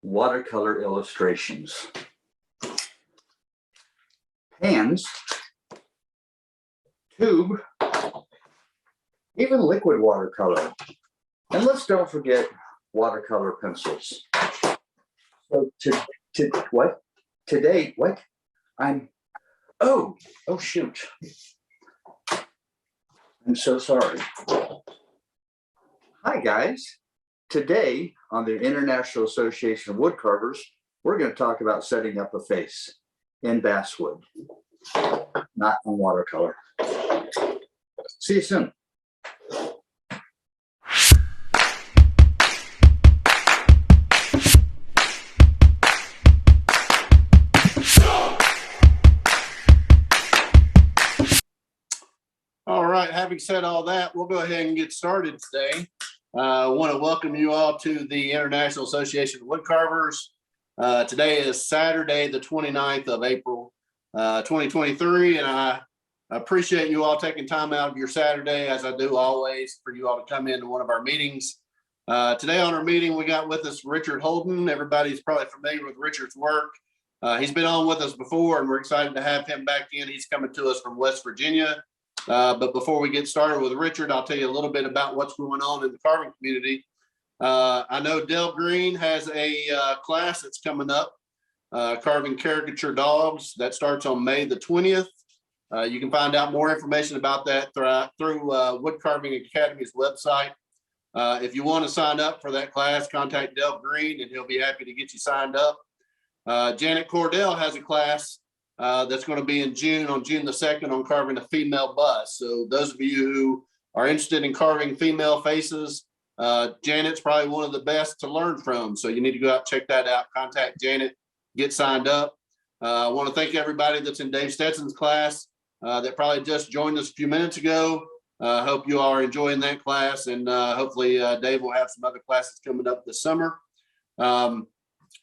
watercolor illustrations. Pans, tube, even liquid watercolor. And let's don't forget watercolor pencils. So today, oh shoot. I'm so sorry. Hi guys. Today on the International Association of Woodcarvers, we're going to talk about setting up a face in basswood, not on watercolor. See you soon. All right, having said all that, we'll go ahead and get started today. I want to welcome you all to the International Association of Woodcarvers. Today is Saturday, the 29th of April, 2023, and I appreciate you all taking time out of your Saturday, as I do always, for you all to come into one of our meetings. Today on our meeting, we got with us Richard Houlden. Everybody's probably familiar with Richard's work. He's been on with us before, and we're excited to have him back in. He's coming to us from West Virginia. But before we get started with Richard, I'll tell you a little bit about what's going on in the carving community. I know Dell Green has a class that's coming up, carving caricature dogs. That starts on May the 20th. You can find out more information about that through Woodcarving Academy's website. If you want to sign up for that class, contact Dell Green and he'll be happy to get you signed up. Janet Cordell has a class that's going to be in June, on June the 2nd, on carving a female bust. So those of you who are interested in carving female faces, Janet's probably one of the best to learn from. So you need to go out and check that out. Contact Janet, get signed up. I want to thank everybody that's in Dave Stetson's class that probably just joined us a few minutes ago. Hope you all are enjoying that class, and hopefully Dave will have some other classes coming up this summer. Want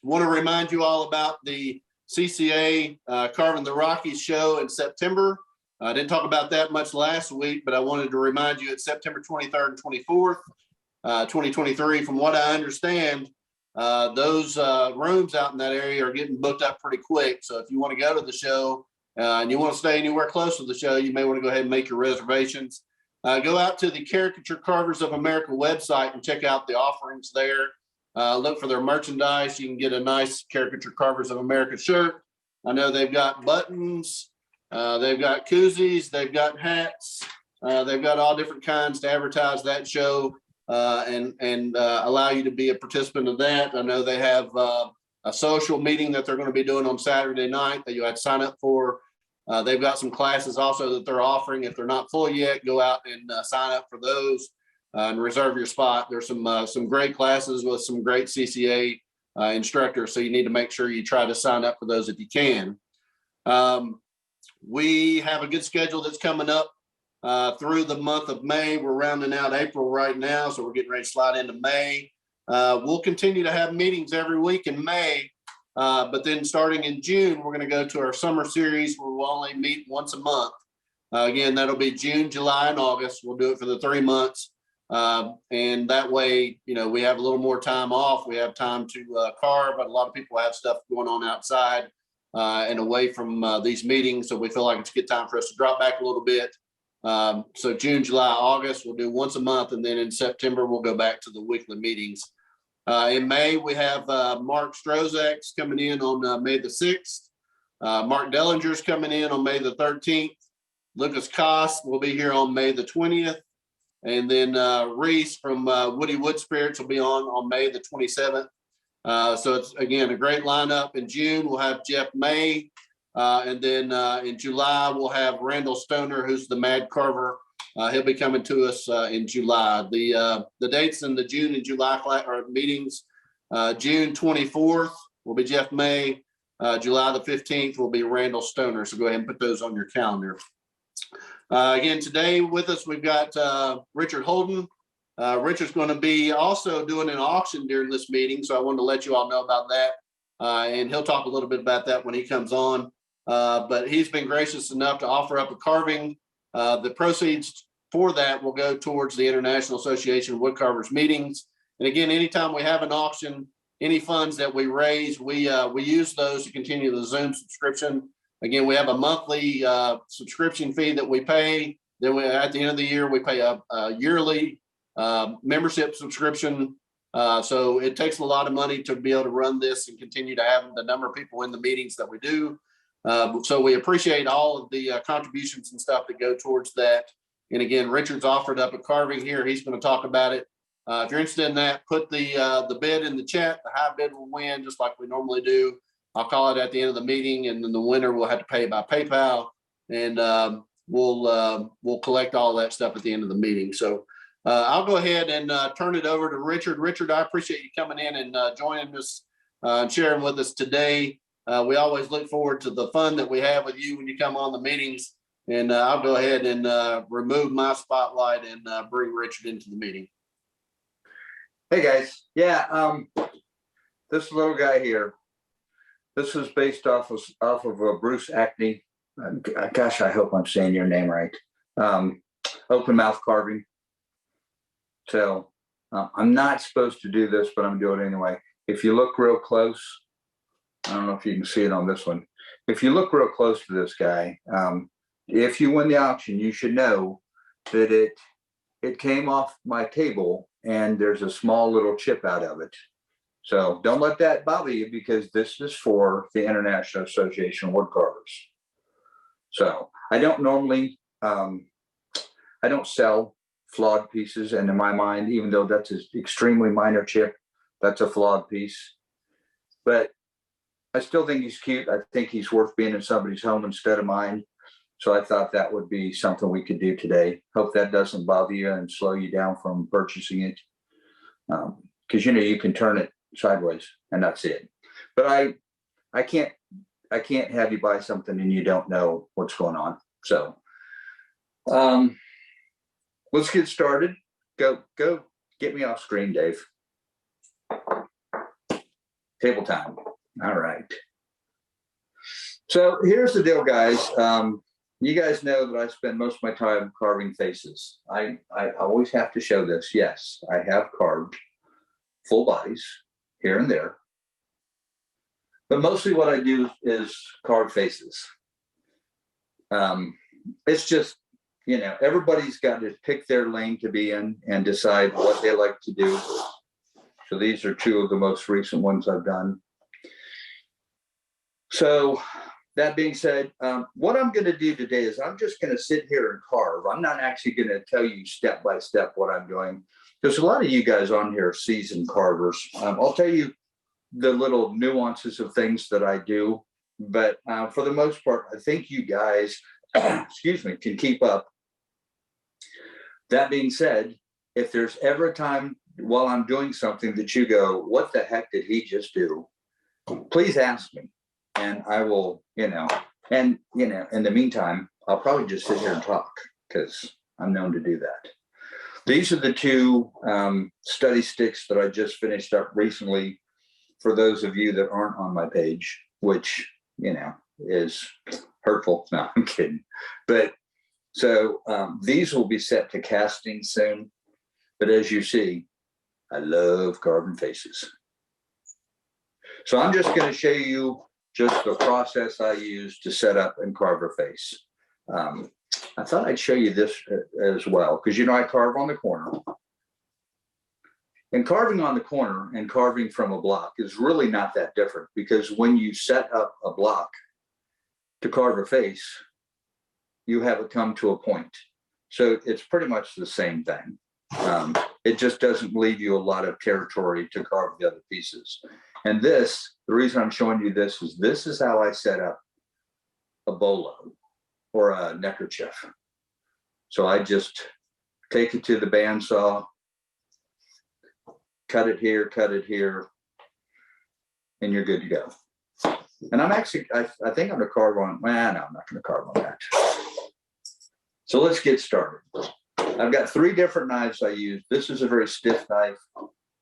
to remind you all about the CCA Carving the Rockies show in September. I didn't talk about that much last week, but I wanted to remind you it's September 23rd and 24th, 2023. From what I understand, those rooms out in that area are getting booked up pretty quick. So if you want to go to the show and you want to stay anywhere close to the show, you may want to go ahead and make your reservations. Go out to the Caricature Carvers of America website and check out the offerings there. Look for their merchandise. You can get a nice Caricature Carvers of America shirt. I know they've got buttons, they've got koozies, they've got hats, they've got all different kinds to advertise that show and allow you to be a participant of that. I know they have a social meeting that they're going to be doing on Saturday night that you had to sign up for. They've got some classes also that they're offering. If they're not full yet, go out and sign up for those. And reserve your spot. There's some great classes with some great CCA instructors, so you need to make sure you try to sign up for those if you can. We have a good schedule that's coming up through the month of May. We're rounding out April right now, so we're getting ready to slide into May. We'll continue to have meetings every week in May, but then starting in June, we're going to go to our summer series where we'll only meet once a month. Again, that'll be June, July, and August. We'll do it for the 3 months. And that way, you know, we have a little more time off. We have time to carve, but a lot of people have stuff going on outside and away from these meetings. So we feel like it's a good time for us to drop back a little bit. So June, July, August, we'll do once a month. And then in September, we'll go back to the weekly meetings. In May, we have Mark Strozak's coming in on May the 6th. Mark Dellinger's coming in on May the 13th. Lucas Koss will be here on May the 20th. And then Reese from Woody Wood Spirits will be on May the 27th. So it's, again, a great lineup. In June, we'll have Jeff May. And then in July, we'll have Randall Stoner, who's the Mad Carver. He'll be coming to us in July. The dates in the June and July meetings, June 24th will be Jeff May. July the 15th will be Randall Stoner. So go ahead and put those on your calendar. Again, today with us, we've got Richard Houlden. Richard's going to be also doing an auction during this meeting, so I wanted to let you all know about that. And he'll talk a little bit about that when he comes on. But he's been gracious enough to offer up a carving. The proceeds for that will go towards the International Association of Woodcarvers meetings. And again, anytime we have an auction, any funds that we raise, we use those to continue the Zoom subscription. Again, we have a monthly subscription fee that we pay. Then at the end of the year, we pay a yearly membership subscription. So it takes a lot of money to be able to run this and continue to have the number of people in the meetings that we do. So we appreciate all of the contributions and stuff that go towards that. And again, Richard's offered up a carving here. He's going to talk about it. If you're interested in that, put the bid in the chat. The high bid will win, just like we normally do. I'll call it at the end of the meeting, and then the winner will have to pay by PayPal, and we'll collect all that stuff at the end of the meeting. So I'll go ahead and turn it over to Richard. Richard, I appreciate you coming in and joining us and sharing with us today. We always look forward to the fun that we have with you when you come on the meetings. And I'll go ahead and remove my spotlight and bring Richard into the meeting. Hey guys, yeah, this little guy here, this is based off of Bruce Acne. Gosh, I hope I'm saying your name right. Open mouth carving. So I'm not supposed to do this, but I'm doing it anyway. If you look real close, I don't know if you can see it on this one. If you look real close to this guy, if you win the auction, you should know that it came off my table and there's a small little chip out of it. So don't let that bother you, because this is for the International Association of Woodcarvers. So I don't normally, I don't sell flawed pieces. And in my mind, even though that's an extremely minor chip, that's a flawed piece. But I still think he's cute. I think he's worth being in somebody's home instead of mine. So I thought that would be something we could do today. Hope that doesn't bother you and slow you down from purchasing it. Because you can turn it sideways and that's it. But I can't have you buy something and you don't know what's going on. So let's get started. Go get me off screen, Dave. Table time. All right. So here's the deal, guys. You guys know that I spend most of my time carving faces. I always have to show this. Yes, I have carved full bodies here and there. But mostly what I do is carve faces. It's just, everybody's got to pick their lane to be in and decide what they like to do. So these are two of the most recent ones I've done. So that being said, what I'm going to do today is I'm just going to sit here and carve. I'm not actually going to tell you step by step what I'm doing, because a lot of you guys on here are seasoned carvers. I'll tell you the little nuances of things that I do, but for the most part, I think you guys, excuse me, can keep up. That being said, if there's ever a time while I'm doing something that you go, what the heck did he just do? Please ask me. And I will, in the meantime, I'll probably just sit here and talk, because I'm known to do that. These are the two study sticks that I just finished up recently for those of you that aren't on my page, which, is hurtful. No, I'm kidding. But so these will be set to casting soon. But as you see, I love carving faces. So I'm just going to show you just the process I use to set up and carve a face. I thought I'd show you this as well, because I carve on the corner. And carving on the corner and carving from a block is really not that different, because when you set up a block to carve a face, you have it come to a point. So it's pretty much the same thing. It just doesn't leave you a lot of territory to carve the other pieces. And the reason I'm showing you this is how I set up a bolo or a neckerchief. So I just take it to the bandsaw, cut it here, and you're good to go. And I'm actually, I think I'm gonna carve on, no, I'm not gonna carve on that. So let's get started. I've got 3 different knives I use. This is a very stiff knife.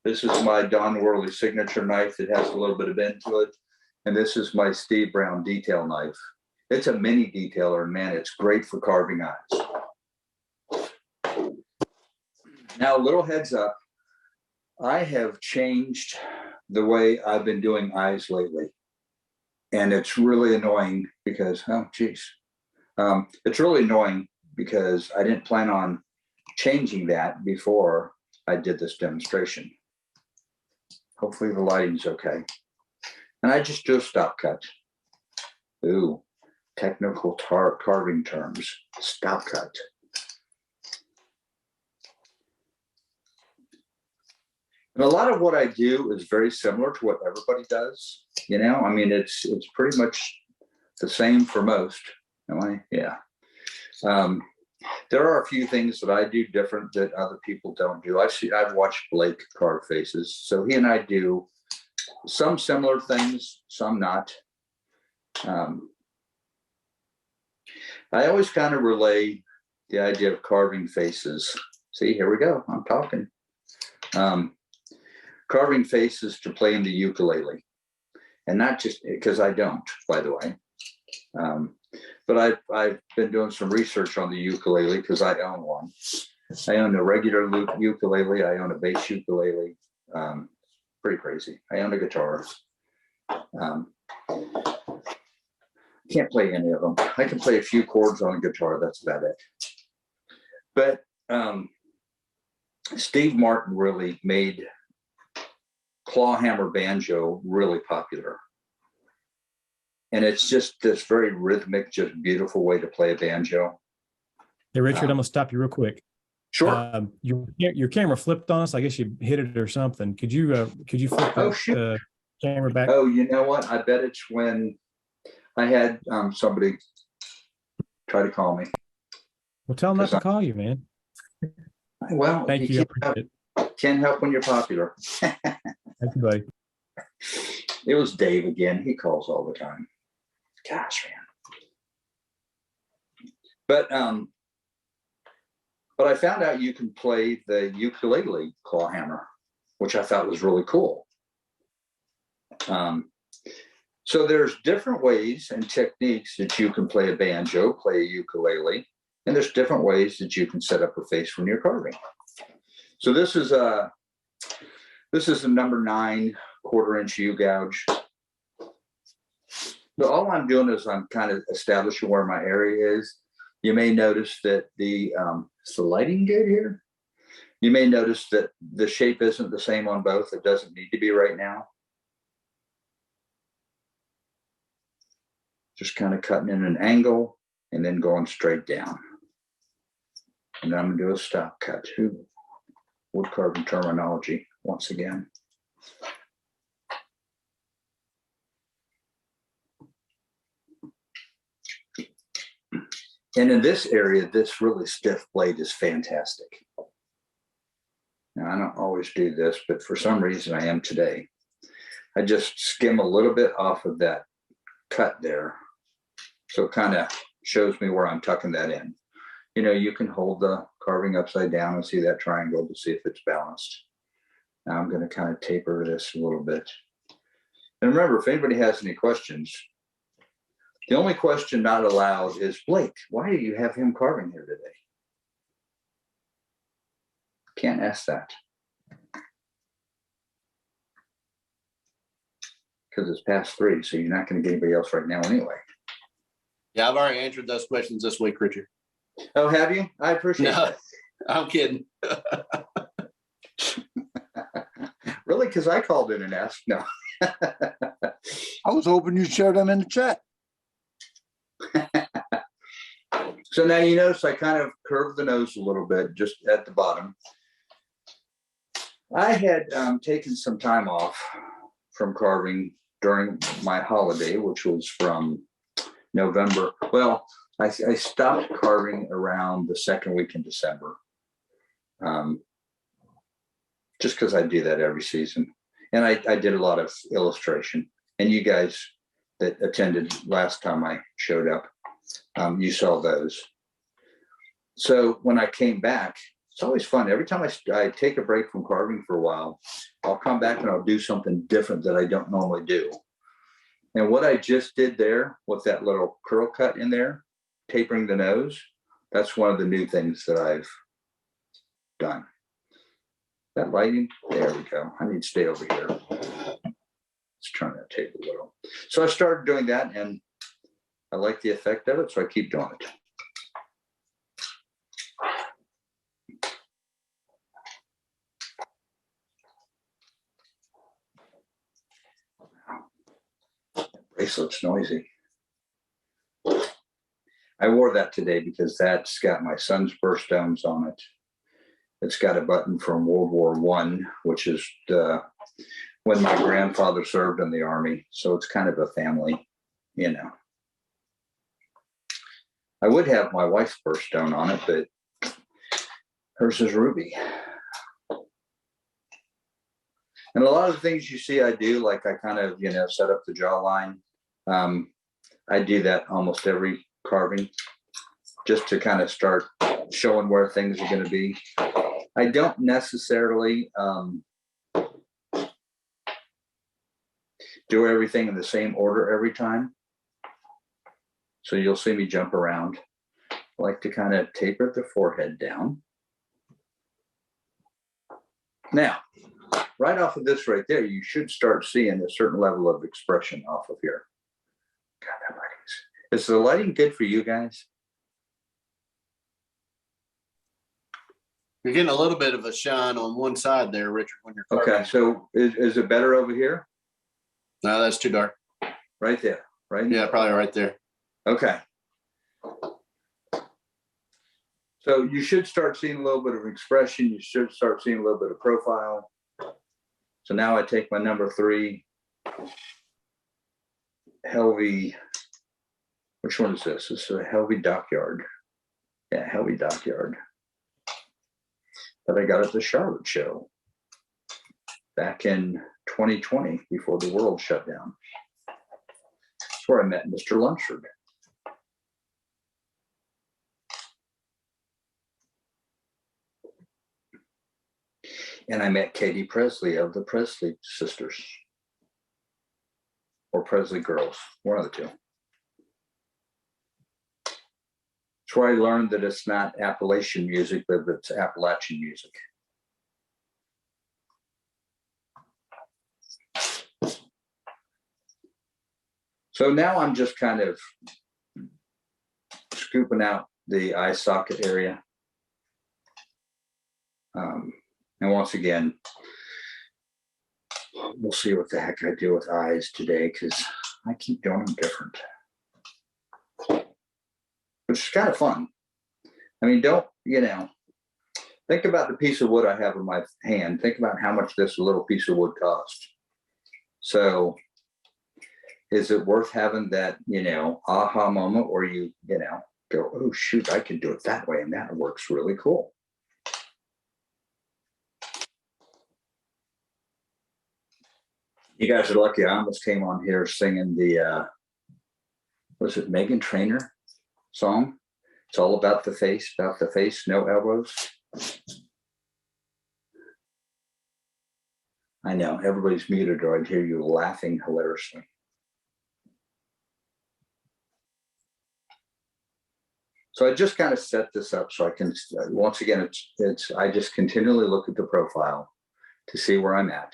This is my Don Worley signature knife. It has a little bit of bend to it. And this is my Steve Brown detail knife. It's a mini detailer, and man, it's great for carving eyes. Now, a little heads up. I have changed the way I've been doing eyes lately. And it's really annoying because, oh, geez. It's really annoying because I didn't plan on changing that before I did this demonstration. Hopefully the lighting's okay. And I just do a stop cut. Ooh, technical carving terms, stop cut. And a lot of what I do is very similar to what everybody does. You know, I mean, it's pretty much the same for most. Am I? Yeah. There are a few things that I do different that other people don't do. I've watched Blake carve faces. So he and I do some similar things, some not. I always kind of relay the idea of carving faces. See, here we go. I'm talking. Carving faces to play in the ukulele. And not just because I don't, by the way. But I've been doing some research on the ukulele because I own one. I own a regular ukulele. I own a bass ukulele. Pretty crazy. I own a guitar. Can't play any of them. I can play a few chords on a guitar. That's about it. But Steve Martin really made clawhammer banjo really popular. And it's just this very rhythmic, just beautiful way to play a banjo. Hey, Richard, I'm gonna stop you real quick. Sure. Your camera flipped on us. I guess you hit it or something. Could you flip the camera back? Oh, you know what? I bet it's when I had somebody try to call me. Well, tell them not to call you, man. Well, thank you. Can't help when you're popular. Thank you, buddy. It was Dave again. He calls all the time. Gosh, man. But I found out you can play the ukulele clawhammer, which I thought was really cool. So there's different ways and techniques that you can play a banjo, play a ukulele, and there's different ways that you can set up a face when you're carving. So this is a number 9 1/4-inch U-gouge. So all I'm doing is I'm kind of establishing where my area is. You may notice that is the lighting good here? You may notice that the shape isn't the same on both. It doesn't need to be right now. Just kind of cutting in an angle and then going straight down. And then I'm gonna do a stop cut too. Wood carving terminology once again. And in this area, this really stiff blade is fantastic. Now, I don't always do this, but for some reason I am today. I just skim a little bit off of that cut there. So it kind of shows me where I'm tucking that in. You know, you can hold the carving upside down and see that triangle to see if it's balanced. Now I'm going to kind of taper this a little bit. And remember, if anybody has any questions, the only question not allowed is, Blake, why do you have him carving here today? Can't ask that. Because it's past 3, so you're not going to get anybody else right now anyway. Yeah, I've already answered those questions this week, Richard. Oh, have you? I appreciate that. I'm kidding. Really? Because I called in and asked. No. I was hoping you'd share them in the chat. So now you notice I kind of curved the nose a little bit just at the bottom. I had taken some time off from carving during my holiday, which was from November. Well, I stopped carving around the 2nd week in December. Just because I do that every season. And I did a lot of illustration. And you guys that attended last time I showed up, you saw those. So when I came back, it's always fun. Every time I take a break from carving for a while, I'll come back and I'll do something different that I don't normally do. And what I just did there with that little curl cut in there, tapering the nose, that's one of the new things that I've done. That lighting, there we go. I need to stay over here. So I started doing that and I like the effect of it, so I keep doing it. Bracelet's noisy. I wore that today because that's got my son's birthstones on it. It's got a button from World War I, which is when my grandfather served in the Army. So it's kind of a family, you know. I would have my wife's birthstone on it, but hers is ruby. And a lot of the things you see I do, like I kind of, you know, set up the jawline. I do that almost every carving just to kind of start showing where things are going to be. I don't necessarily do everything in the same order every time. So you'll see me jump around. I like to kind of taper the forehead down. Now, right off of this right there, you should start seeing a certain level of expression off of here. God, that lighting is the lighting good for you guys? You're getting a little bit of a shine on one side there, Richard, when you're carving. Okay, so is it better over here? No, that's too dark. Right there, right? Yeah, probably right there. Okay. So you should start seeing a little bit of expression. You should start seeing a little bit of profile. So now I take my number 3, Helvey. Which one is this? This is a Helvey Dockyard. Yeah, Helvey Dockyard. That I got at the Charlotte show back in 2020 before the world shut down. That's where I met Mr. Lunsford. And I met Katie Presley of the Presley Sisters. Or Presley Girls, one of the two. That's where I learned that it's not Appalachian music, but it's Appalachian music. So now I'm just kind of scooping out the eye socket area. And once again, we'll see what the heck I do with eyes today because I keep doing them different. Which is kind of fun. I mean, don't, you know, think about the piece of wood I have in my hand. Think about how much this little piece of wood cost. So is it worth having that, you know, aha moment where you know, go, oh, shoot, I can do it that way. And that works really cool. You guys are lucky. I almost came on here singing the, was it Meghan Trainor song? It's all about the face, no elbows. I know, everybody's muted or I'd hear you laughing hilariously. So I just kind of set this up so I can, once again, I just continually look at the profile to see where I'm at.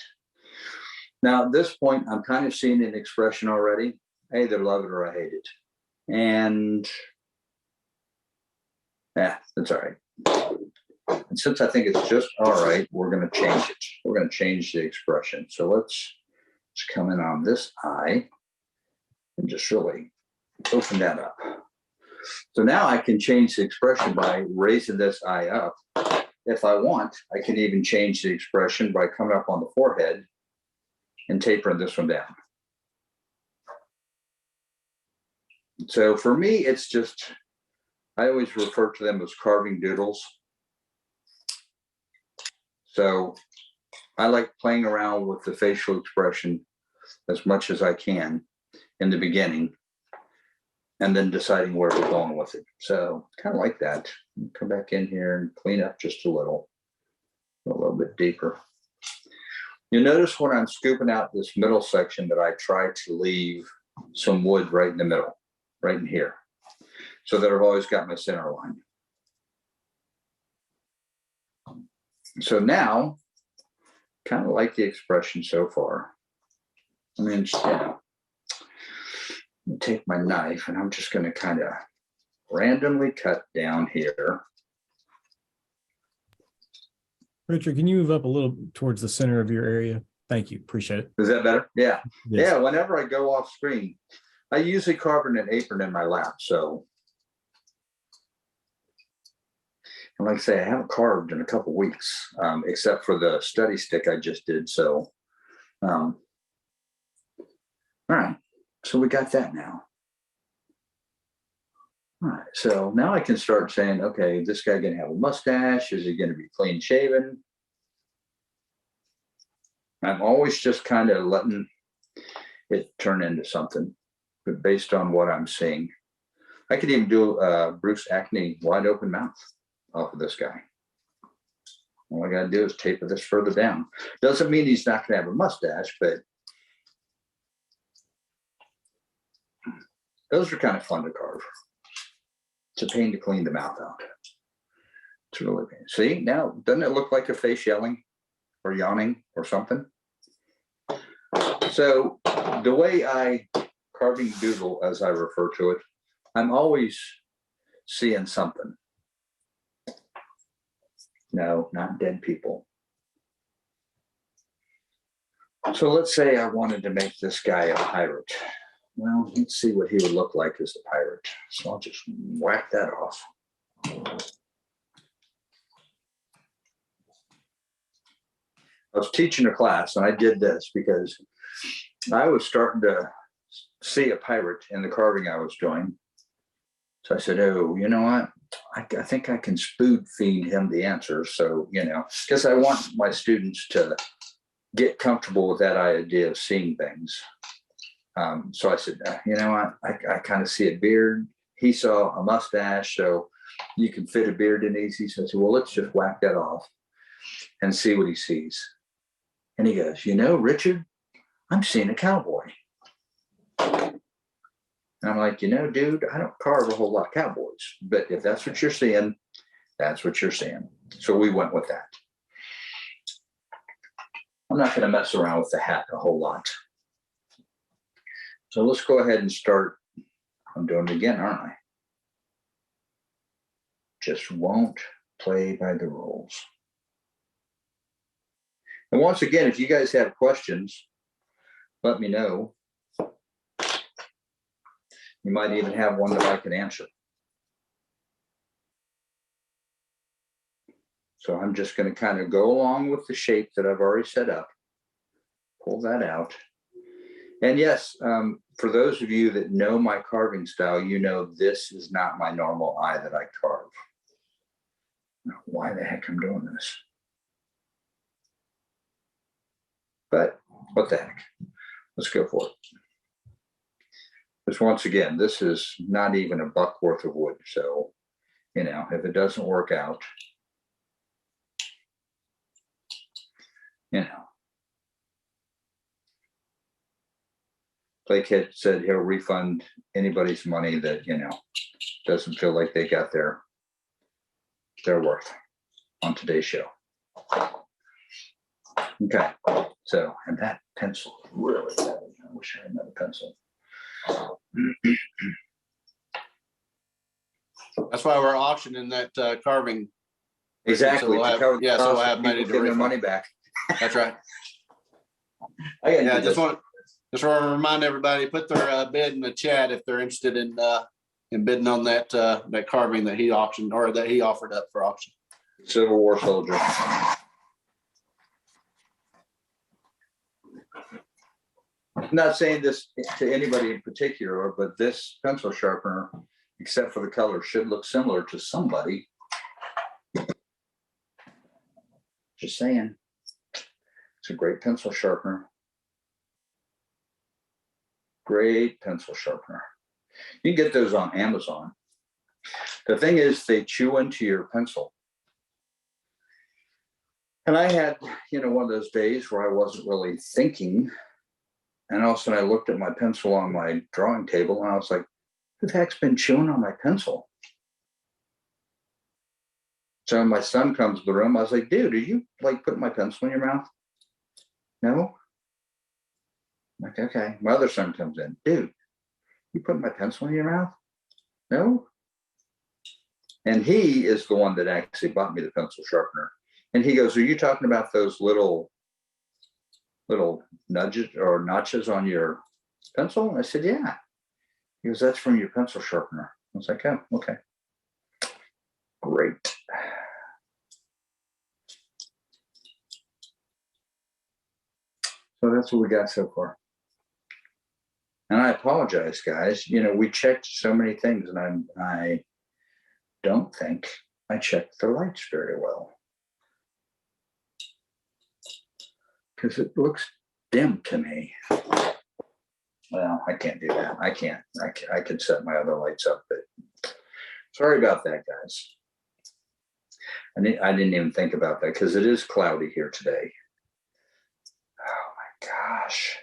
Now, at this point, I'm kind of seeing an expression already. I either love it or I hate it. And yeah, that's all right. And since I think it's just all right, we're going to change it. We're going to change the expression. So let's come in on this eye and just really open that up. So now I can change the expression by raising this eye up. If I want, I can even change the expression by coming up on the forehead and tapering this one down. So for me, it's just, I always refer to them as carving doodles. So I like playing around with the facial expression as much as I can in the beginning, and then deciding where we're going with it. So kind of like that. Come back in here and clean up just a little bit deeper. You'll notice when I'm scooping out this middle section that I try to leave some wood right in the middle, right in here, so that I've always got my center line. So now, kind of like the expression so far. I mean, you know, take my knife and I'm just going to kind of randomly cut down here. Richard, can you move up a little towards the center of your area? Thank you. Appreciate it. Is that better? Yeah. Yes. Yeah. Whenever I go off screen, I usually carve in an apron in my lap. So, and like I say, I haven't carved in a couple weeks, except for the study stick I just did. So, all right. So we got that now. All right. So now I can start saying, okay, this guy going to have a mustache? Is he going to be clean shaven? I'm always just kind of letting it turn into something, but based on what I'm seeing. I could even do Bruce Acne wide open mouth off of this guy. All I got to do is taper this further down. Doesn't mean he's not going to have a mustache, but those are kind of fun to carve. It's a pain to clean the mouth out. It's really pain. See, now, doesn't it look like a face yelling or yawning or something? So the way I carving doodle, as I refer to it, I'm always seeing something. No, not dead people. So let's say I wanted to make this guy a pirate. Well, let's see what he would look like as a pirate. So I'll just whack that off. I was teaching a class and I did this because I was starting to see a pirate in the carving I was doing. So I said, oh, you know what? I think I can spoon feed him the answers. So, because I want my students to get comfortable with that idea of seeing things. So I said, you know what? I kind of see a beard. He saw a mustache, so you can fit a beard in easy. So I said, well, let's just whack that off and see what he sees. And he goes, Richard, I'm seeing a cowboy. And I'm like, dude, I don't carve a whole lot of cowboys, but if that's what you're seeing, that's what you're seeing. So we went with that. I'm not going to mess around with the hat a whole lot. So let's go ahead and start. I'm doing it again, aren't I? Just won't play by the rules. And once again, if you guys have questions, let me know. You might even have one that I can answer. So I'm just going to kind of go along with the shape that I've already set up. Pull that out. And yes, for those of you that know my carving style, this is not my normal eye that I carve. Now, why the heck I'm doing this? But what the heck? Let's go for it. Because once again, this is not even a buck worth of wood. So, if it doesn't work out, Blake had said he'll refund anybody's money that, doesn't feel like they got their worth on today's show. Okay, so, and that pencil really heavy. I wish I had another pencil. That's why we're auctioning that carving. Exactly. So we'll have money to get their money back. That's right. I just want to remind everybody, put their bid in the chat if they're interested in bidding on that carving that he auctioned or that he offered up for auction. Civil War soldier. I'm not saying this to anybody in particular, but this pencil sharpener, except for the color, should look similar to somebody. Just saying. It's a great pencil sharpener. Great pencil sharpener. You can get those on Amazon. The thing is, they chew into your pencil. And I had, one of those days where I wasn't really thinking. And all of a sudden I looked at my pencil on my drawing table and I was like, who the heck's been chewing on my pencil? So my son comes to the room. I was like, dude, are you putting my pencil in your mouth? No? I'm like, okay. My other son comes in. Dude, You put my pencil in your mouth? No. And he is the one that actually bought me the pencil sharpener. And he goes, are you talking about those little nudges or notches on your pencil? And I said, yeah. He goes, that's from your pencil sharpener. I was like, oh, okay. Great. So that's what we got so far. And I apologize, guys. You know, we checked so many things, and I don't think I checked the lights very well, because it looks dim to me. Well, I can't do that. I can't. I could set my other lights up, but sorry about that, guys. I didn't even think about that because it is cloudy here today. Oh my gosh.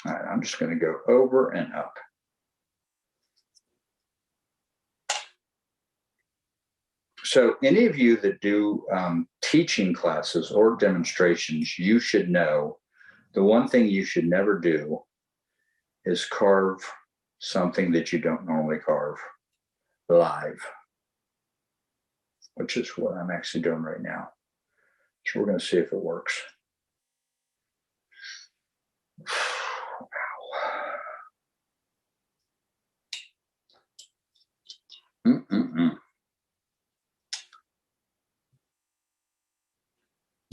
All right, I'm just going to go over and up. So any of you that do teaching classes or demonstrations, you should know the one thing you should never do is carve something that you don't normally carve live, which is what I'm actually doing right now. So we're going to see if it works.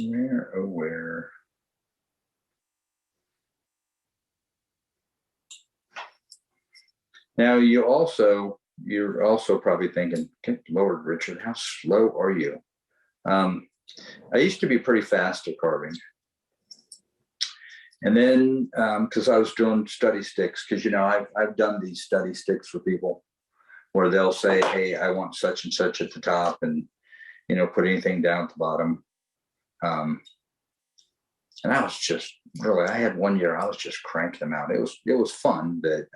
Where, oh, where? Now you're also probably thinking, good Lord, Richard, how slow are you? I used to be pretty fast at carving. And then, because I was doing study sticks, because, you know, I've done these study sticks for people where they'll say, hey, I want such and such at the top, and, you know, put anything down at the bottom. And I was just really, I had one year, I was just cranking them out. It was fun, but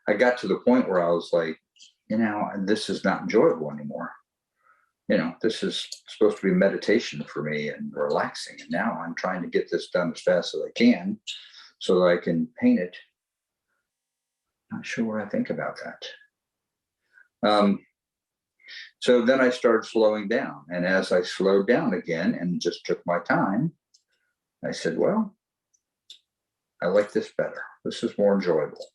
I got to the point where I was like, you know, this is not enjoyable anymore. You know, this is supposed to be meditation for me and relaxing. And now I'm trying to get this done as fast as I can so that I can paint it. Not sure what I think about that. So then I started slowing down. And as I slowed down again and just took my time, I said, well, I like this better. This is more enjoyable.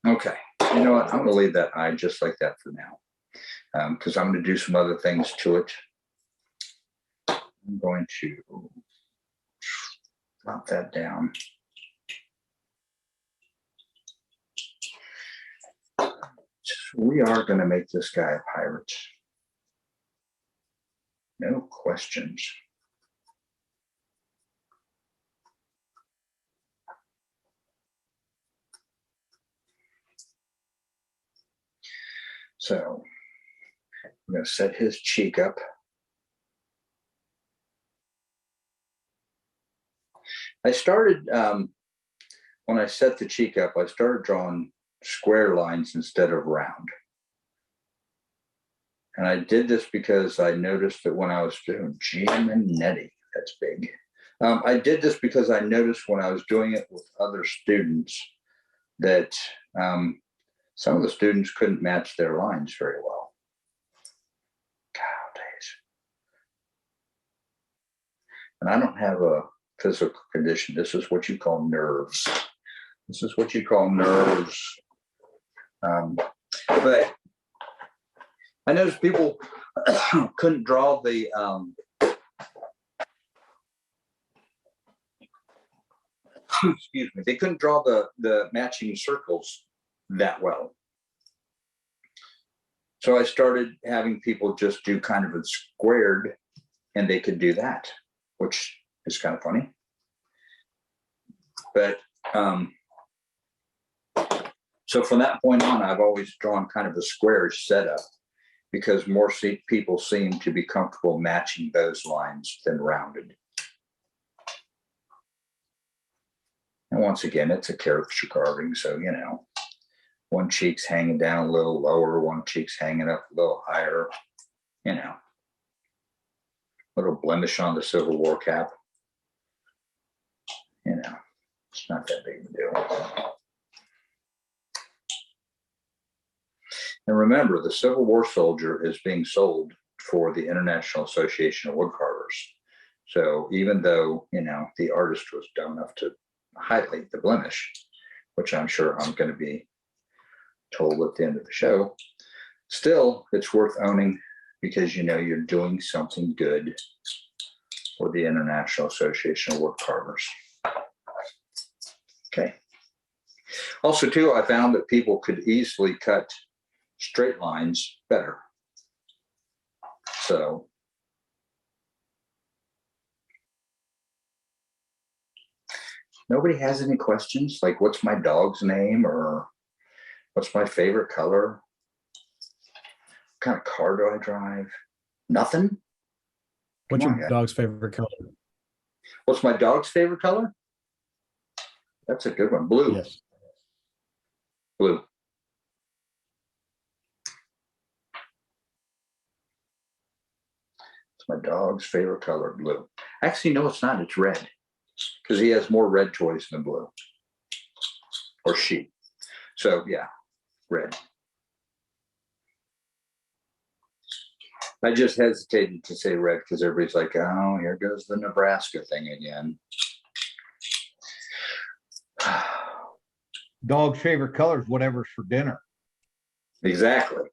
Okay, you know what? I'm going to leave that eye just like that for now, because I'm going to do some other things to it. I'm going to drop that down. We are going to make this guy a pirate. No questions. So I'm going to set his cheek up. I started, when I set the cheek up, I started drawing square lines instead of round. And I did this because I noticed that when I was doing Giannetti, that's big. I did this because I noticed when I was doing it with other students that some of the students couldn't match their lines very well. God days. And I don't have a physical condition. This is what you call nerves. This is what you call nerves. But I noticed people couldn't draw the excuse me, they couldn't draw the matching circles that well. So I started having people just do kind of a squared, and they could do that, which is kind of funny. But so from that point on, I've always drawn kind of a squarish setup because more people seem to be comfortable matching those lines than rounded. And once again, it's a caricature carving, so, you know, one cheek's hanging down a little lower, one cheek's hanging up a little higher, you know. little blemish on the Civil War cap. You know, it's not that big of a deal. And remember, the Civil War soldier is being sold for the International Association of Woodcarvers. So even though, you know, the artist was dumb enough to highlight the blemish, which I'm sure I'm going to be told at the end of the show, still, it's worth owning because, you know, you're doing something good for the International Association of Woodcarvers. Okay. Also, too, I found that people could easily cut straight lines better. So nobody has any questions like what's my dog's name or what's my favorite color? What kind of car do I drive? Nothing? What's Come on, your guys. dog's favorite color? What's my dog's favorite color? That's a good one. Blue. Yes. Blue. It's my dog's favorite color, blue. Actually, no, it's not. It's red because he has more red toys than blue. Or she. So, yeah, red. I just hesitated to say red because everybody's like, oh, here goes the Nebraska thing again. Dog's favorite color is whatever's for dinner. Exactly.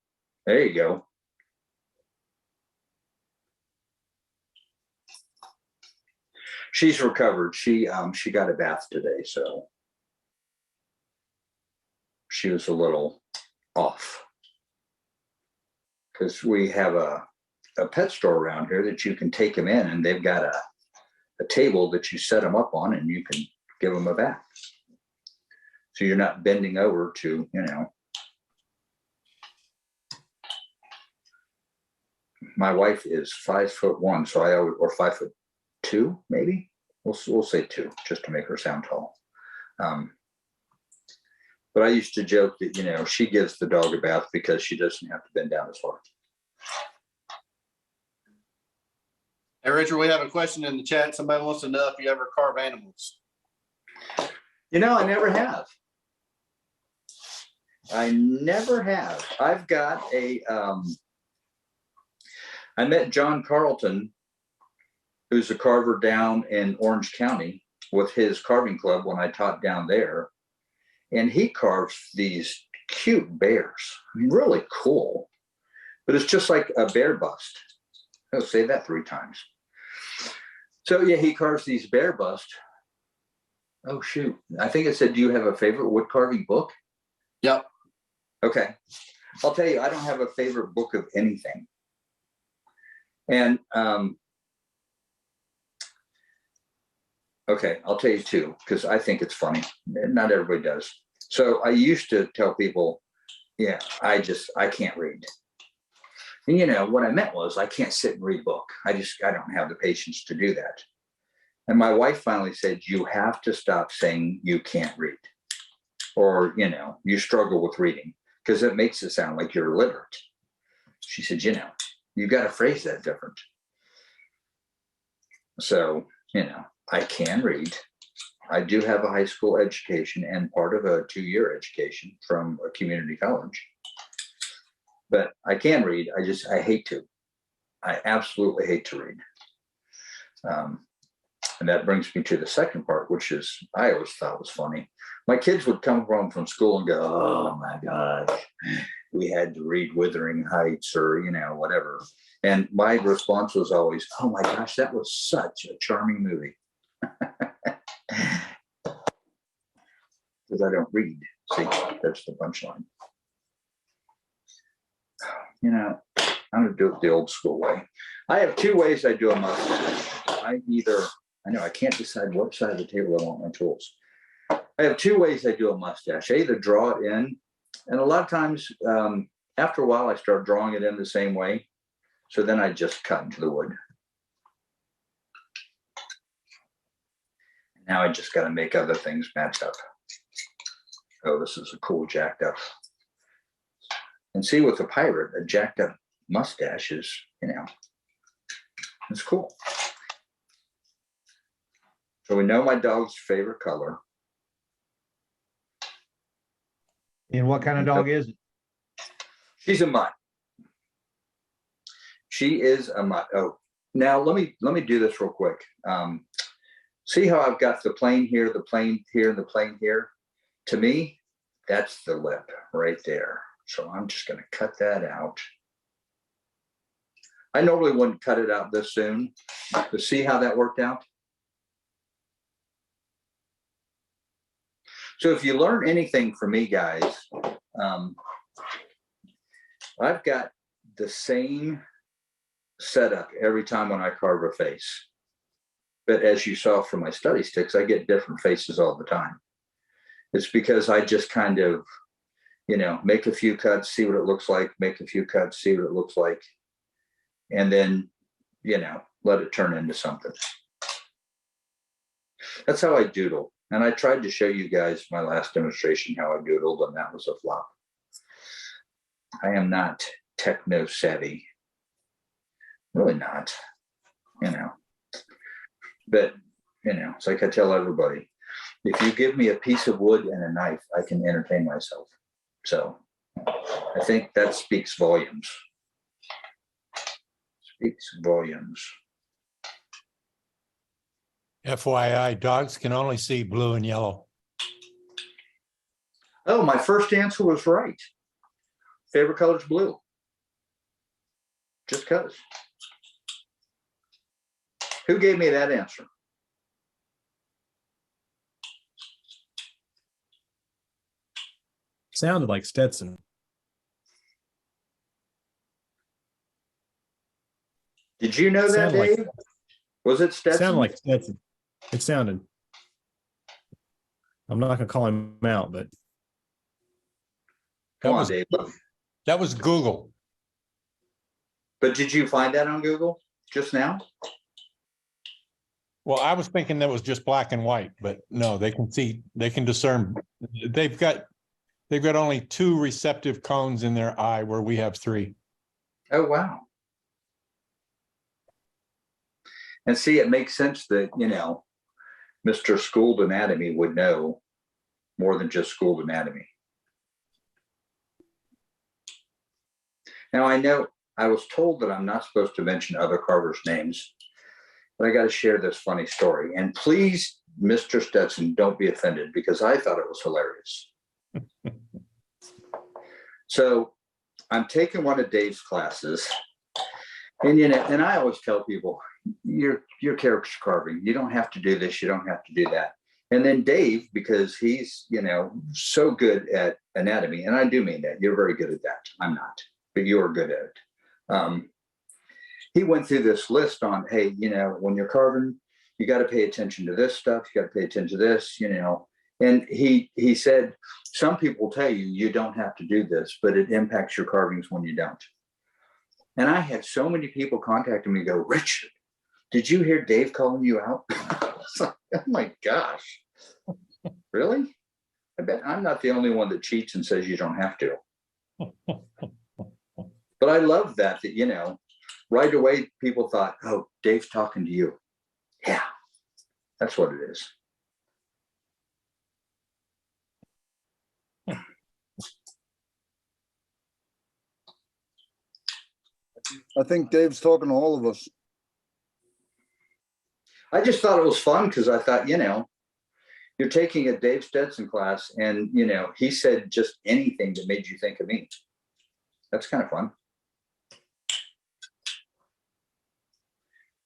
There you go. She's recovered. She got a bath today, so she was a little off. Because we have a pet store around here that you can take them in, and they've got a table that you set them up on, and you can give them a bath. So you're not bending over to, you know. My wife is 5'1", so I always, or 5'2", maybe. We'll say 2, just to make her sound tall. But I used to joke that, you know, she gives the dog a bath because she doesn't have to bend down as far. Hey, Richard, we have a question in the chat. Somebody wants to know if you ever carve animals. You know, I never have. I never have. I've got a, I met John Carlton, who's a carver down in Orange County with his carving club when I taught down there. And he carves these cute bears. I mean, really cool. But it's just like a bear bust. I'll say that 3 times. So yeah, he carves these bear busts. Oh shoot. I think it said, do you have a favorite wood carving book? Yep. Okay. I'll tell you, I don't have a favorite book of anything. And okay, I'll tell you 2, because I think it's funny. Not everybody does. So I used to tell people, yeah, I can't read. And you know, what I meant was I can't sit and read a book. I don't have the patience to do that. And my wife finally said, you have to stop saying you can't read. Or, you know, you struggle with reading, because it makes it sound like you're illiterate. She said, you know, you got to phrase that different. So, you know, I can read. I do have a high school education and part of a 2-year education from a community college. But I can read. I hate to. I absolutely hate to read. And that brings me to the second part, which is I always thought was funny. My kids would come home from school and go, oh my gosh, we had to read Wuthering Heights or, you know, whatever. And my response was always, oh my gosh, that was such a charming movie. Because I don't read. See, that's the punchline. You know, I'm going to do it the old school way. I have 2 ways I do a mustache. I know I can't decide what side of the table I want my tools. I have 2 ways I do a mustache. I either draw it in, and a lot of times after a while I start drawing it in the same way. So then I just cut into the wood. Now I just got to make other things match up. Oh, this is a cool jacked up. And see, with a pirate, a jacked up mustache is, you know, It's cool. So we know my dog's favorite color. And what kind of dog is it? She's a mutt. She is a mutt. Oh, now let me do this real quick. See how I've got the plane here, the plane here, and the plane here? To me, that's the lip right there. So I'm just going to cut that out. I normally wouldn't cut it out this soon, but see how that worked out? So if you learn anything from me, guys, I've got the same setup every time when I carve a face. But as you saw from my study sticks, I get different faces all the time. It's because I just kind of, make a few cuts, see what it looks like, make a few cuts, see what it looks like, and then, let it turn into something. That's how I doodle. And I tried to show you guys my last demonstration how I doodled, and that was a flop. I am not techno savvy. Really not, But, it's like I tell everybody, if you give me a piece of wood and a knife, I can entertain myself. So I think that speaks volumes. Speaks volumes. FYI, dogs can only see blue and yellow. Oh, my first answer was right. Favorite color is blue. Just because. Who gave me that answer? Sounded like Stetson. Did you know that, Sounded like- Dave? Was it Stetson? Sounded like Stetson. It sounded. I'm not gonna call him out, but Come on, was- Dave. That was Google. But did you find that on Google just now? Well, I was thinking that was just black and white, but no, they can see, they can discern. They've got only 2 receptive cones in their eye where we have 3. Oh, wow. And see, it makes sense that, Mr. Schooled Anatomy would know more than just Schooled Anatomy. Now, I know I was told that I'm not supposed to mention other carvers' names, but I got to share this funny story. And please, Mr. Stetson, don't be offended because I thought it was hilarious. So I'm taking one of Dave's classes, and and I always tell people, you're caricature carving. You don't have to do this. You don't have to do that. And then Dave, because he's so good at anatomy, and I do mean that, you're very good at that. I'm not, but you're good at it. He went through this list on, hey, when you're carving, you got to pay attention to this stuff. You got to pay attention to this, And he said, some people tell you you don't have to do this, but it impacts your carvings when you don't. And I had so many people contact me and go, Richard, did you hear Dave calling you out? I was like, oh my gosh, really? I bet I'm not the only one that cheats and says you don't have to. But I love that, right away people thought, oh, Dave's talking to you. Yeah, that's what it is. I think Dave's talking to all of us. I just thought it was fun because I thought, you're taking a Dave Stetson class and, he said just anything that made you think of me. That's kind of fun.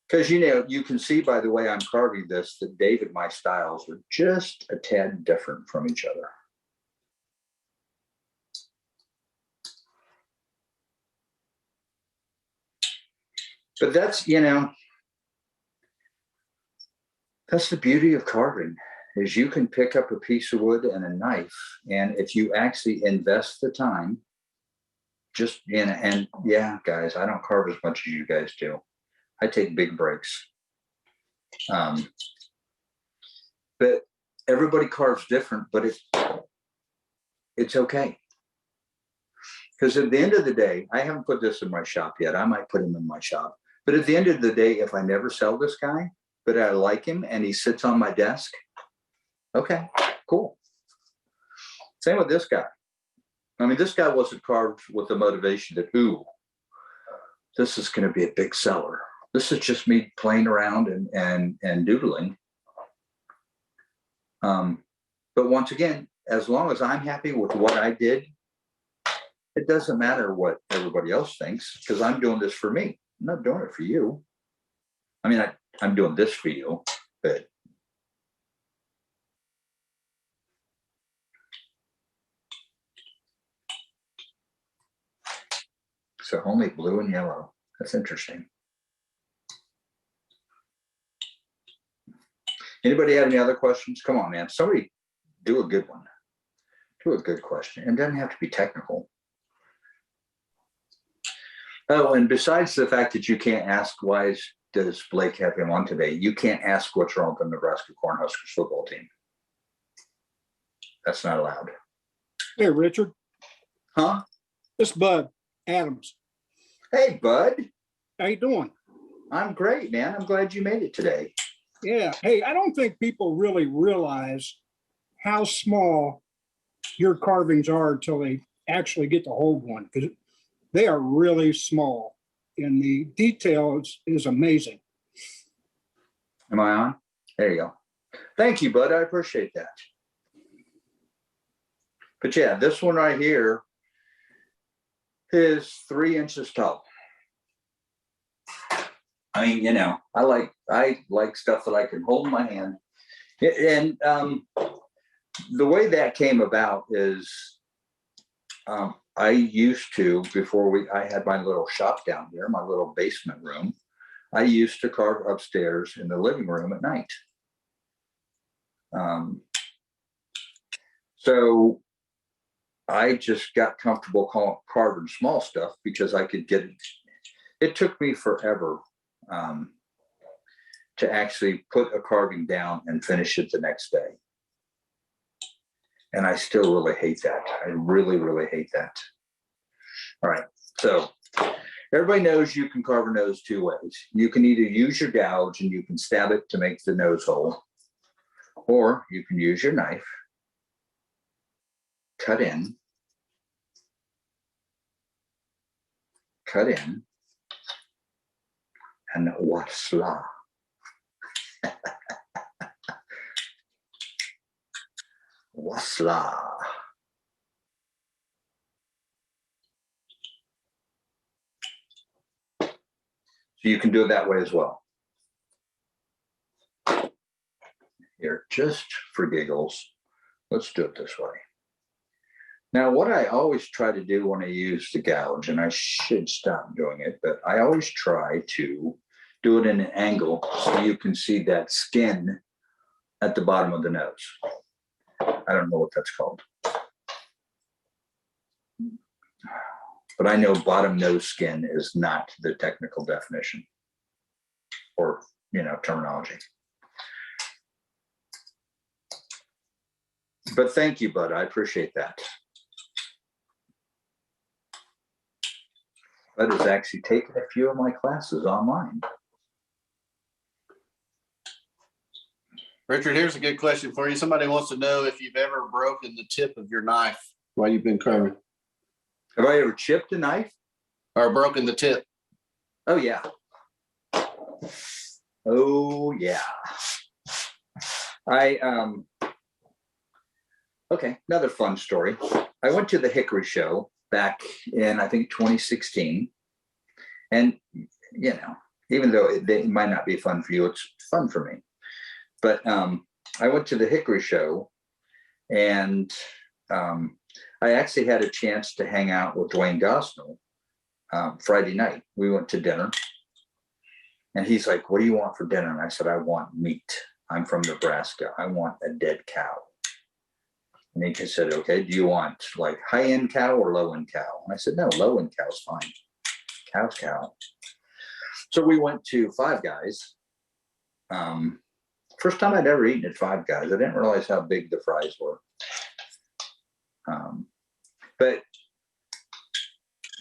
Because, you can see by the way I'm carving this, that Dave and my styles are just a tad different from each other. But that's, that's the beauty of carving, is you can pick up a piece of wood and a knife, and if you actually invest the time, just and yeah, guys, I don't carve as much as you guys do. I take big breaks. But everybody carves different, but it's okay. Because at the end of the day, I haven't put this in my shop yet. I might put him in my shop. But at the end of the day, if I never sell this guy, but I like him and he sits on my desk, okay, cool. Same with this guy. I mean, this guy wasn't carved with the motivation that, ooh, this is going to be a big seller. This is just me playing around and doodling. But once again, as long as I'm happy with what I did, it doesn't matter what everybody else thinks, because I'm doing this for me. I'm not doing it for you. I mean, I'm doing this for you, but so only blue and yellow. That's interesting. Anybody have any other questions? Come on, man. Somebody do a good one. Do a good question. It doesn't have to be technical. Oh, and besides the fact that you can't ask why does Blake have him on today, you can't ask what's wrong with the Nebraska Cornhuskers football team. That's not allowed. Hey, Richard. Huh? This Bud Adams. Hey, bud. How you doing? I'm great, man. I'm glad you made it today. Yeah. Hey, I don't think people really realize how small your carvings are until they actually get to hold one, because they are really small and the detail is amazing. Am I on? There you go. Thank you, bud. I appreciate that. But yeah, this one right here is 3 inches tall. I mean, you know, I like stuff that I can hold in my hand. And the way that came about is I used to, before I had my little shop down here, my little basement room, I used to carve upstairs in the living room at night. So I just got comfortable carving small stuff because I could get it. It took me forever to actually put a carving down and finish it the next day. And I still really hate that. I really, really hate that. All right, so everybody knows you can carve a nose 2 ways. You can either use your gouge and you can stab it to make the nose hole, or you can use your knife, cut in, and voila. Voila. So you can do it that way as well. Here, just for giggles, let's do it this way. Now, what I always try to do when I use the gouge, and I should stop doing it, but I always try to do it in an angle so you can see that skin at the bottom of the nose. I don't know what that's called. But I know bottom nose skin is not the technical definition or, you know, terminology. But thank you, bud. I appreciate that. Bud has actually taken a few of my classes online. Richard, here's a good question for you. Somebody wants to know if you've ever broken the tip of your knife while you've been carving. Have I ever chipped a knife? Or broken the tip? Oh, yeah. Oh, yeah. Okay, another fun story. I went to the Hickory show back in, I think, 2016. And, you know, even though it might not be fun for you, it's fun for me. But I went to the Hickory show, and I actually had a chance to hang out with Dwayne Gosnell Friday night. We went to dinner, and he's like, "What do you want for dinner?" And I said, "I want meat. I'm from Nebraska. I want a dead cow." And he just said, "Okay, do you want like high-end cow or low-end cow?" And I said, "No, low-end cow's fine. Cow's cow." So we went to Five Guys. First time I'd ever eaten at Five Guys. I didn't realize how big the fries were. But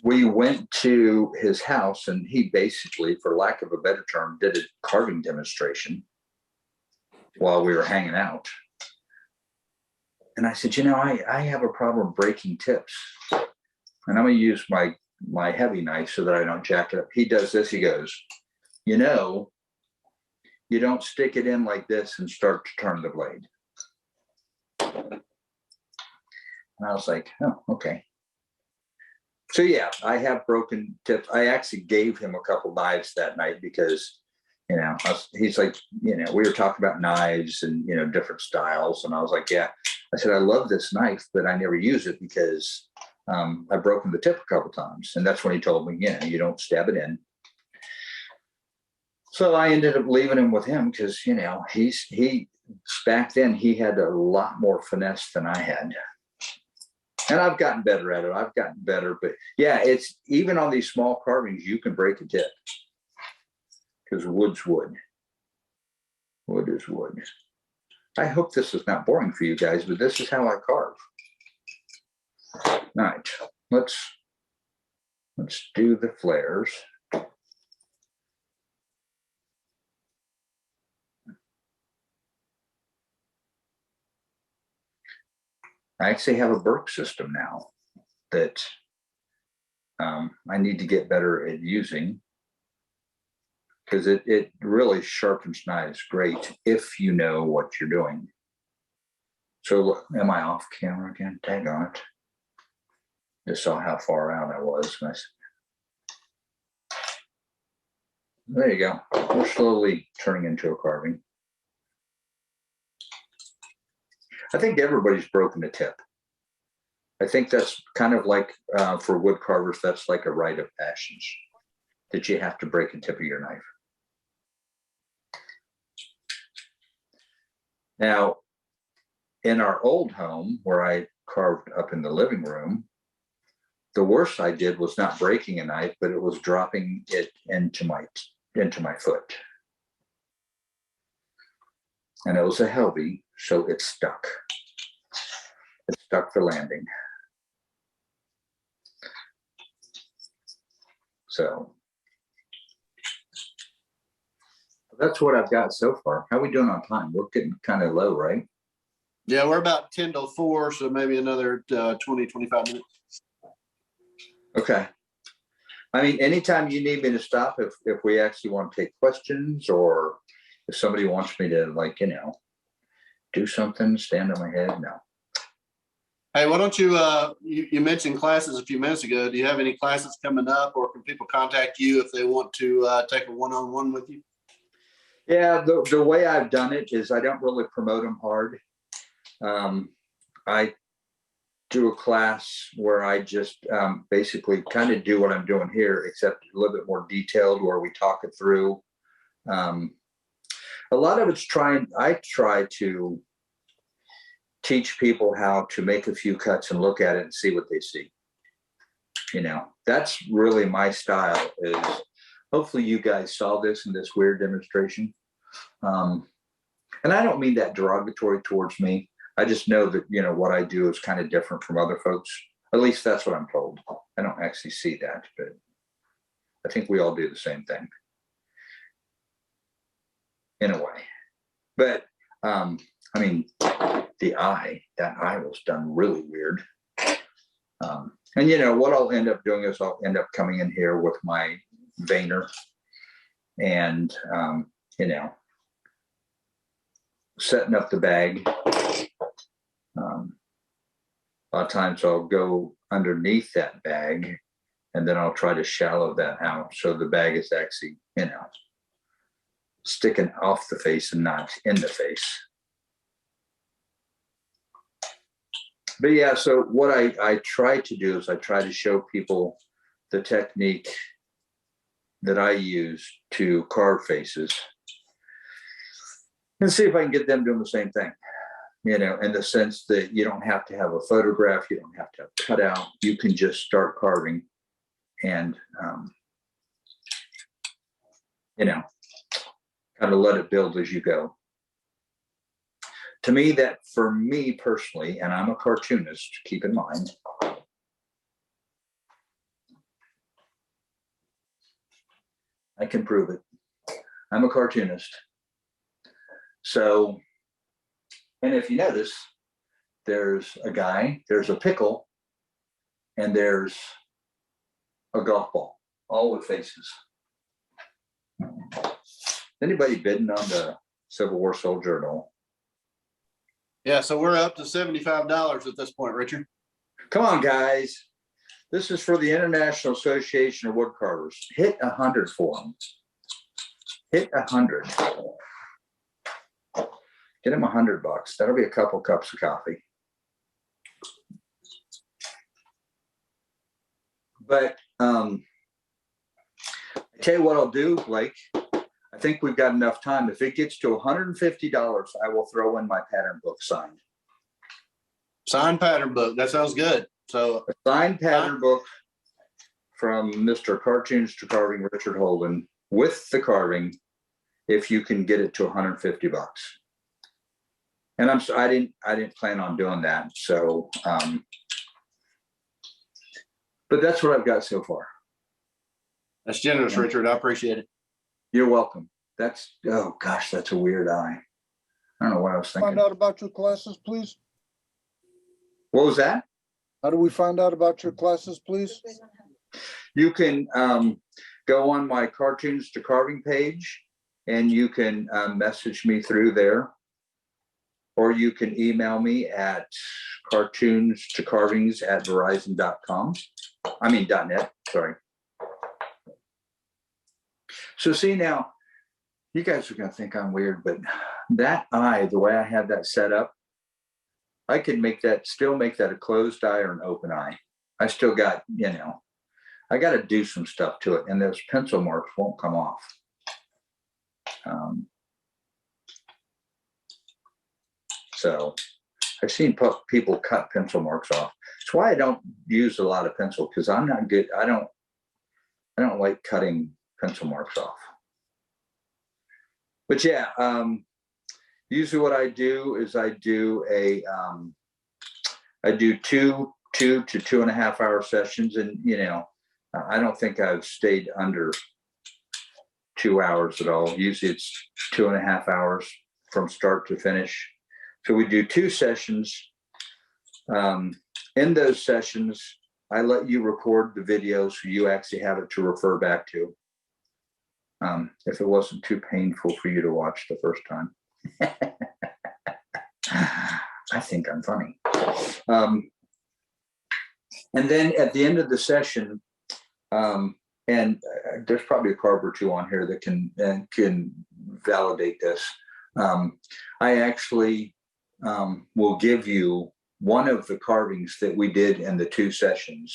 we went to his house and he basically, for lack of a better term, did a carving demonstration while we were hanging out. And I said, I have a problem breaking tips. And I'm going to use my heavy knife so that I don't jack it up. He does this. He goes, you don't stick it in like this and start to turn the blade. And I was like, oh, okay. So yeah, I have broken tips. I actually gave him a couple knives that night because, he's like, we were talking about knives and, different styles. And I was like, yeah, I said, I love this knife, but I never use it because I've broken the tip a couple times. And that's when he told me, you don't stab it in. So I ended up leaving him with him because, he back then he had a lot more finesse than I had. And I've gotten better at it. I've gotten better, but yeah, it's even on these small carvings, you can break a tip because wood's wood. Wood is wood. I hope this is not boring for you guys, but this is how I carve. All right, let's do the flares. I actually have a Burke system now that I need to get better at using because it really sharpens knives great if you know what you're doing. So am I off camera again? Dang on it. Just saw how far out I was. There you go. We're slowly turning into a carving. I think everybody's broken a tip. I think that's kind of like for wood carvers, that's like a rite of passage that you have to break a tip of your knife. Now, in our old home where I carved up in the living room, the worst I did was not breaking a knife, but it was dropping it into my foot. And it was a Helvey, so it stuck. It stuck the landing. So that's what I've got so far. How are we doing on time? We're getting kind of low, right? Yeah, we're about 10 till 4, so maybe another 20, 25 minutes. Okay. I mean, anytime you need me to stop, if we actually want to take questions or if somebody wants me to do something, stand on my head, no. Hey, why don't you mentioned classes a few minutes ago. Do you have any classes coming up, or can people contact you if they want to take a one-on-one with you? Yeah, the way I've done it is I don't really promote them hard. I do a class where I just basically kind of do what I'm doing here, except a little bit more detailed where we talk it through. A lot of it's I try to teach people how to make a few cuts and look at it and see what they see. That's really my style. Is hopefully you guys saw this in this weird demonstration. And I don't mean that derogatory towards me. I just know that, what I do is kind of different from other folks. At least that's what I'm told. I don't actually see that, but I think we all do the same thing in a way. But, I mean, that eye was done really weird. And what I'll end up doing is I'll end up coming in here with my veiner and, setting up the bag. A lot of times I'll go underneath that bag and then I'll try to shallow that out so the bag is actually, sticking off the face and not in the face. But yeah, so what I try to do is I try to show people the technique that I use to carve faces and see if I can get them doing the same thing, in the sense that you don't have to have a photograph, you don't have to have cutout, you can just start carving and, kind of let it build as you go. To me, that for me personally, and I'm a cartoonist, keep in mind, I can prove it. I'm a cartoonist. So, and if you notice, there's a guy, there's a pickle, and there's a golf ball, all with faces. Anybody bidding on the Civil War soldier at all? Yeah, so we're up to $75 at this point, Richard. Come on, guys. This is for the International Association of Woodcarvers. Hit 100 for them. Hit 100. Get him $100. That'll be a couple cups of coffee. But I tell you what I'll do, Blake. I think we've got enough time. If it gets to $150, I will throw in my pattern book signed. Signed pattern book. That sounds good. So A signed pattern book from Mr. Cartoons to Carving, Richard Houlden, with the carving, if you can get it to $150. And I didn't plan on doing that. So, but that's what I've got so far. that's generous, Richard. I appreciate it. You're welcome. That's, oh gosh, that's a weird eye. I don't know what I was thinking. Find out about your classes, please. What was that? How do we find out about your classes, please? You can go on my Cartoons to Carving page and you can message me through there. Or you can email me at cartoonstocarvings@verizon.com. I mean, .net, sorry. So see now, you guys are gonna think I'm weird, but that eye, the way I have that set up, I can still make that a closed eye or an open eye. I still got, I got to do some stuff to it, and those pencil marks won't come off. So I've seen people cut pencil marks off. That's why I don't use a lot of pencil, because I'm not good. I don't like cutting pencil marks off. But yeah, usually what I do is I do 2 to 2.5 hour sessions, and I don't think I've stayed under 2 hours at all. Usually it's 2.5 hours from start to finish. So we do 2 sessions. In those sessions, I let you record the video so you actually have it to refer back to. If it wasn't too painful for you to watch the first time. I think I'm funny. And then at the end of the session, and there's probably a carver or two on here that can validate this. I actually will give you one of the carvings that we did in the 2 sessions,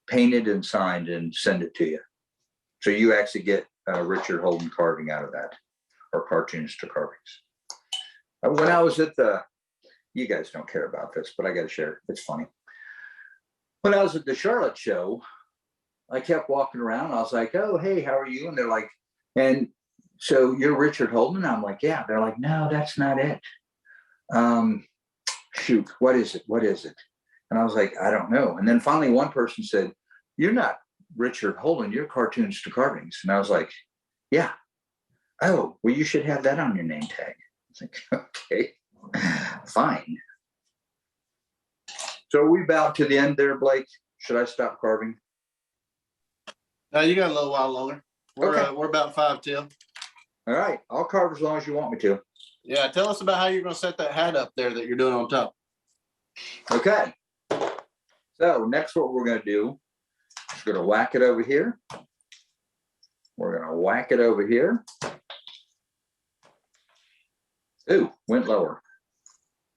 painted and signed, and send it to you. So you actually get Richard Houlden carving out of that, or Cartoons to Carvings. When I was at you guys don't care about this, but I got to share it. It's funny. When I was at the Charlotte show, I kept walking around. I was like, oh, hey, how are you? And they're like, and so you're Richard Houlden? I'm like, yeah. They're like, no, that's not it. Shoot, what is it? What is it? And I was like, I don't know. And then finally one person said, you're not Richard Houlden, you're Cartoons to Carvings. And I was like, yeah. Oh, well, you should have that on your name tag. I was like, okay, fine. So are we about to the end there, Blake? Should I stop carving? No, you got a little while longer. We're Okay. we're about 5 till. All right, I'll carve as long as you want me to. Yeah, tell us about how you're going to set that hat up there that you're doing on top. Okay. So next what we're going to do is going to whack it over here. We're going to whack it over here. Ooh, went lower.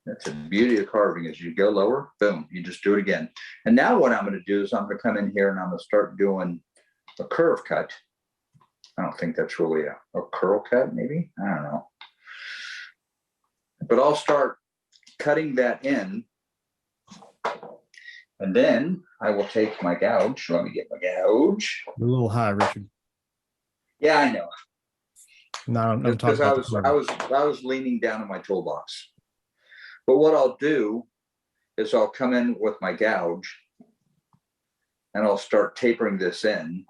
That's the beauty of carving, is you go lower, boom, you just do it again. And now what I'm going to do is I'm going to come in here and I'm going to start doing a curve cut. I don't think that's really a curl cut, maybe. I don't know. But I'll start cutting that in. And then I will take my gouge. Let me get my gouge. A little high, Richard. Yeah, I know. No, I'm Because talking about I was leaning down in my toolbox. But what I'll do is I'll come in with my gouge and I'll start tapering this in.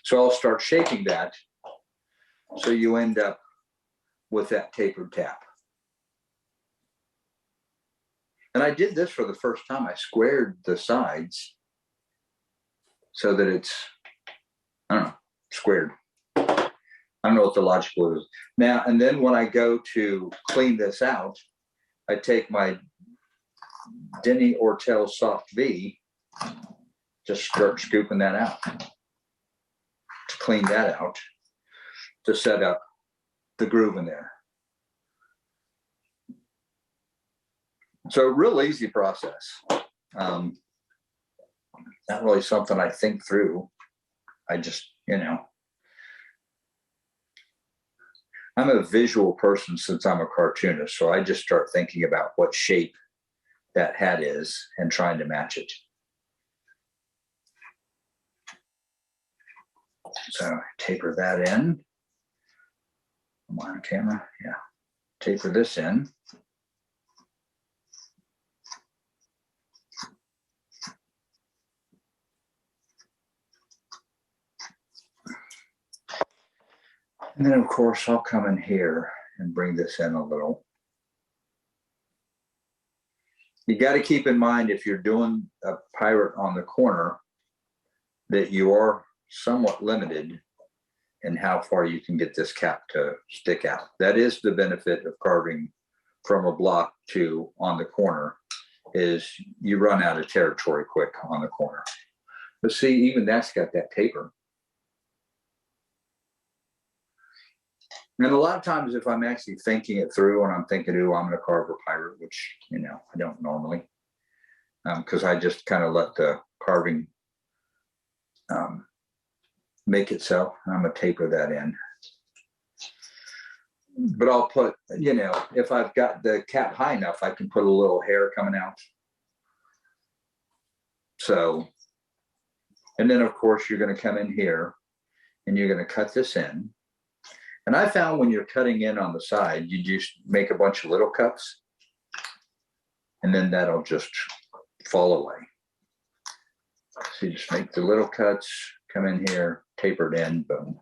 So I'll start shaping that. So you end up with that tapered tap. And I did this for the first time. I squared the sides so that it's, I don't know, squared. I don't know what the logical is. Now, and then when I go to clean this out, I take my Denny Ortel Soft V, just start scooping that out to clean that out, to set up the groove in there. So real easy process. Not really something I think through. I just, you know, I'm a visual person since I'm a cartoonist. So I just start thinking about what shape that hat is and trying to match it. So taper that in. Am I on camera? Yeah. Taper this in. And then of course I'll come in here and bring this in a little. You got to keep in mind if you're doing a pirate on the corner that you are somewhat limited in how far you can get this cap to stick out. That is the benefit of carving from a block to on the corner, is you run out of territory quick on the corner. But see, even that's got that taper. And a lot of times if I'm actually thinking it through and I'm thinking, oh, I'm going to carve a pirate, which, you know, I don't normally, because I just kind of let the carving make itself. I'm going to taper that in. But I'll put, you know, if I've got the cap high enough, I can put a little hair coming out. So, and then of course you're going to come in here and you're going to cut this in. And I found when you're cutting in on the side, you just make a bunch of little cuts and then that'll just fall away. So you just make the little cuts, come in here, taper it in, boom.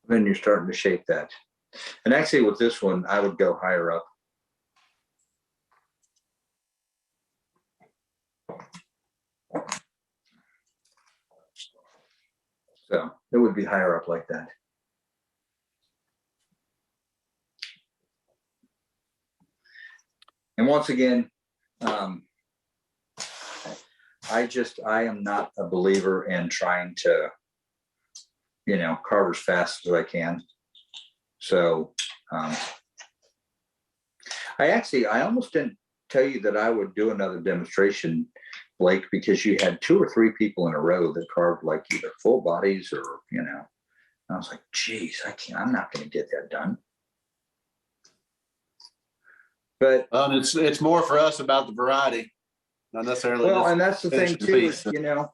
Then you're starting to shape that. And actually with this one, I would go higher up. So it would be higher up like that. And once again, I am not a believer in trying to, you know, carve as fast as I can. So I almost didn't tell you that I would do another demonstration, Blake, because you had 2 or 3 people in a row that carved like either full bodies or, you know, I was like, geez, I'm not going to get that done. But it's more for us about the variety, not necessarily. Well, and that's the thing too, piece. is, you know,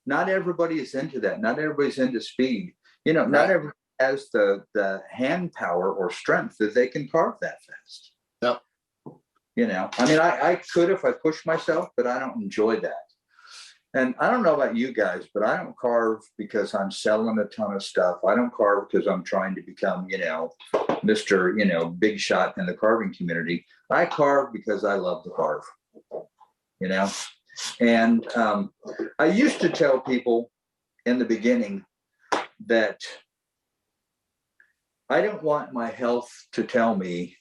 not everybody is into that. Not everybody's into speed. You know, not everybody has the hand power or strength that they can carve that fast. Yep. You know, I mean, I could if I pushed myself, but I don't enjoy that. And I don't know about you guys, but I don't carve because I'm selling a ton of stuff. I don't carve because I'm trying to become, you know, Mr., you know, big shot in the carving community. I carve because I love to carve, you know. And I used to tell people in the beginning that I don't want my health to tell me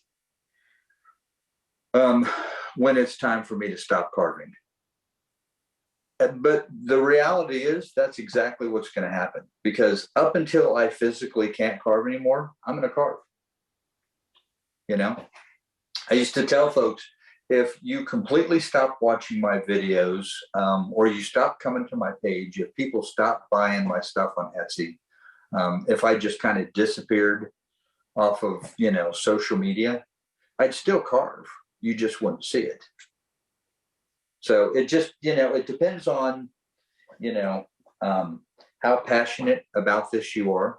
when it's time for me to stop carving. But the reality is that's exactly what's going to happen, because up until I physically can't carve anymore, I'm going to carve. You know, I used to tell folks, if you completely stop watching my videos, or you stop coming to my page, if people stop buying my stuff on Etsy, if I just kind of disappeared off of, you know, social media, I'd still carve. You just wouldn't see it. So it just, you know, it depends on, you know, how passionate about this you are.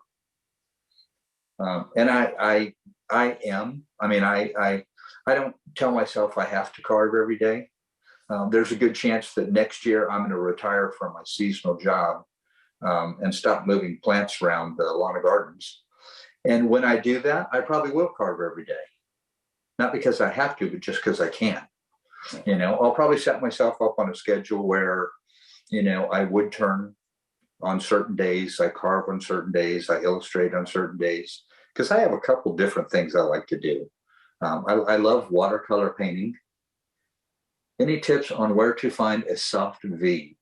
And I am, I mean, I don't tell myself I have to carve every day. There's a good chance that next year I'm going to retire from my seasonal job and stop moving plants around the lawn and gardens. And when I do that, I probably will carve every day. Not because I have to, but just because I can. You know, I'll probably set myself up on a schedule where, you know, I would turn on certain days, I carve on certain days, I illustrate on certain days, because I have a couple different things I like to do. I love watercolor painting. Any tips on where to find a soft V?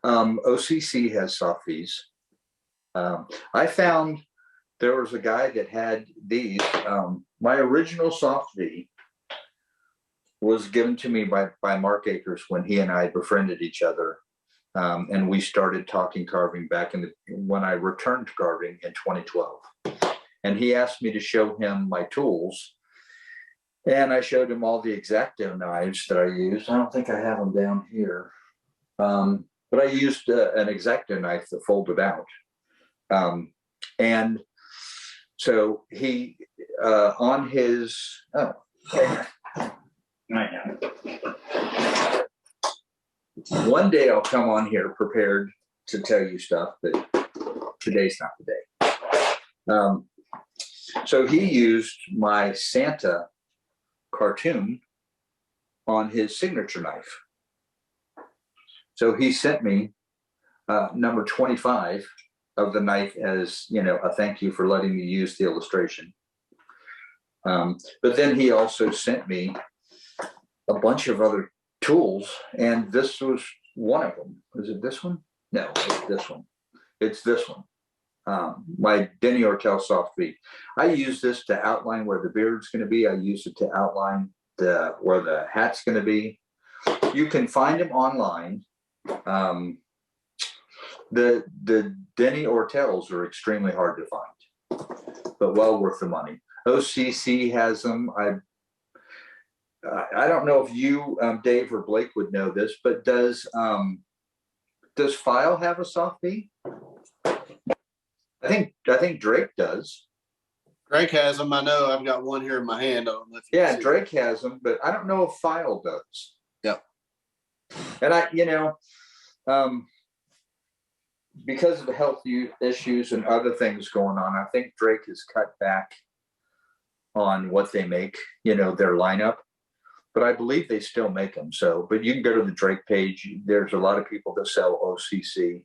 OCC has soft Vs. I found there was a guy that had these. My original soft V was given to me by Mark Akers when he and I befriended each other. And we started talking carving back when I returned to carving in 2012. And he asked me to show him my tools. And I showed him all the X-Acto knives that I used. I don't think I have them down here. But I used an X-Acto knife that folded out. And so he, on his, oh, okay. I know. One day I'll come on here prepared to tell you stuff, but today's not the day. So he used my Santa cartoon on his signature knife. So he sent me number 25 of the knife as, you know, a thank you for letting me use the illustration. But then he also sent me a bunch of other tools, and this was one of them. Is it this one? No, it's this one. It's this one. My Denny Ortel Soft V. I use this to outline where the beard's going to be. I use it to outline where the hat's going to be. You can find them online. The Denny Ortels are extremely hard to find, but well worth the money. OCC has them. I don't know if you, Dave or Blake, would know this, but does File have a soft V? I think Drake does. Drake has them. I know. I've got one here in my hand. I don't know if you can see Drake has them, but I don't know if File does. Yep. And you know, because of the health issues and other things going on, I think Drake has cut back on what they make, you know, their lineup. But I believe they still make them. So, but you can go to the Drake page. There's a lot of people that sell OCC.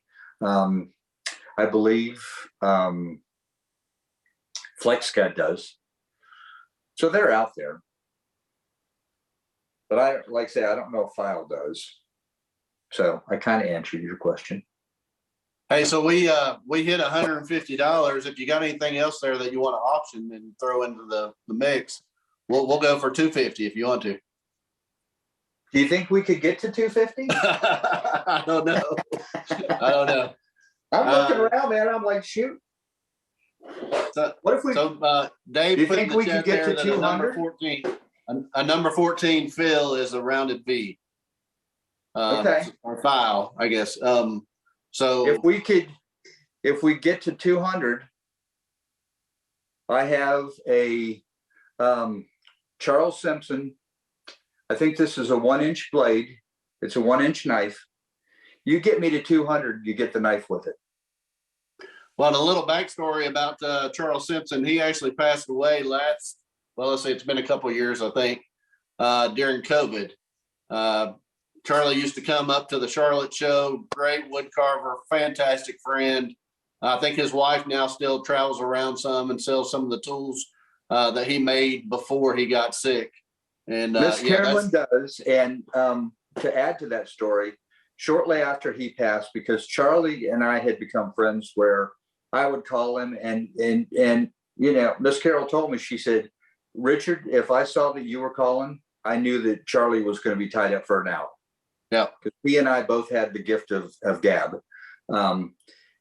I believe FlexCat does. So they're out there. But like I say, I don't know if File does. So I kind of answered your question. Hey, so we hit $150. If you got anything else there that you want to auction and throw into the mix, we'll go for $250 if you want to. Do you think we could get to 250? I don't know. I don't know. I'm looking around, man. I'm like, shoot. So, what if we? So, Dave, do you think we could get to 200? A number 14 fill is a rounded V. Okay. Or File, I guess. So if we get to 200, I have a Charles Simpson. I think this is a 1-inch blade. It's a 1-inch knife. You get me to 200, you get the knife with it. Well, a little backstory about Charles Simpson. He actually passed away let's say it's been a couple of years, I think, during COVID. Charlie used to come up to the Charlotte show, great wood carver, fantastic friend. I think his wife now still travels around some and sells some of the tools that he made before he got sick. And Miss Carolyn does. And to add to that story, shortly after he passed, because Charlie and I had become friends, where I would call him and you know, Miss Carol told me, she said, Richard, if I saw that you were calling, I knew that Charlie was going to be tied up for an hour. Yeah, because he and I both had the gift of gab. And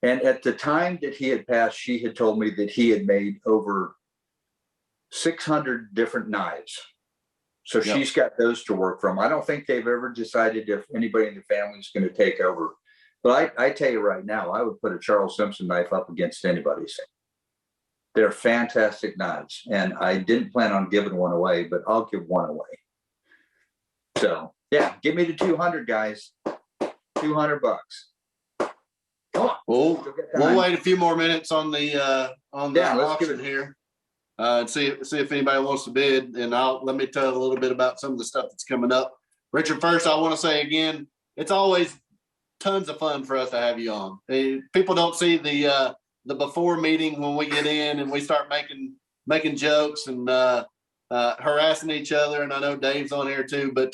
at the time that he had passed, she had told me that he had made over 600 different knives. So she's got those to work from. I don't think they've ever decided if anybody in the family is going to take over. But I tell you right now, I would put a Charles Simpson knife up against anybody's. They're fantastic knives, and I didn't plan on giving one away, but I'll give one away. So yeah, give me the 200, guys. $200. Come on. We'll wait a few more minutes on the Yeah, let's give auction it- here. See if anybody wants to bid, and let me tell a little bit about some of the stuff that's coming up. Richard, first, I want to say again, it's always tons of fun for us to have you on. People don't see the before meeting when we get in and we start making jokes and harassing each other. And I know Dave's on here too, but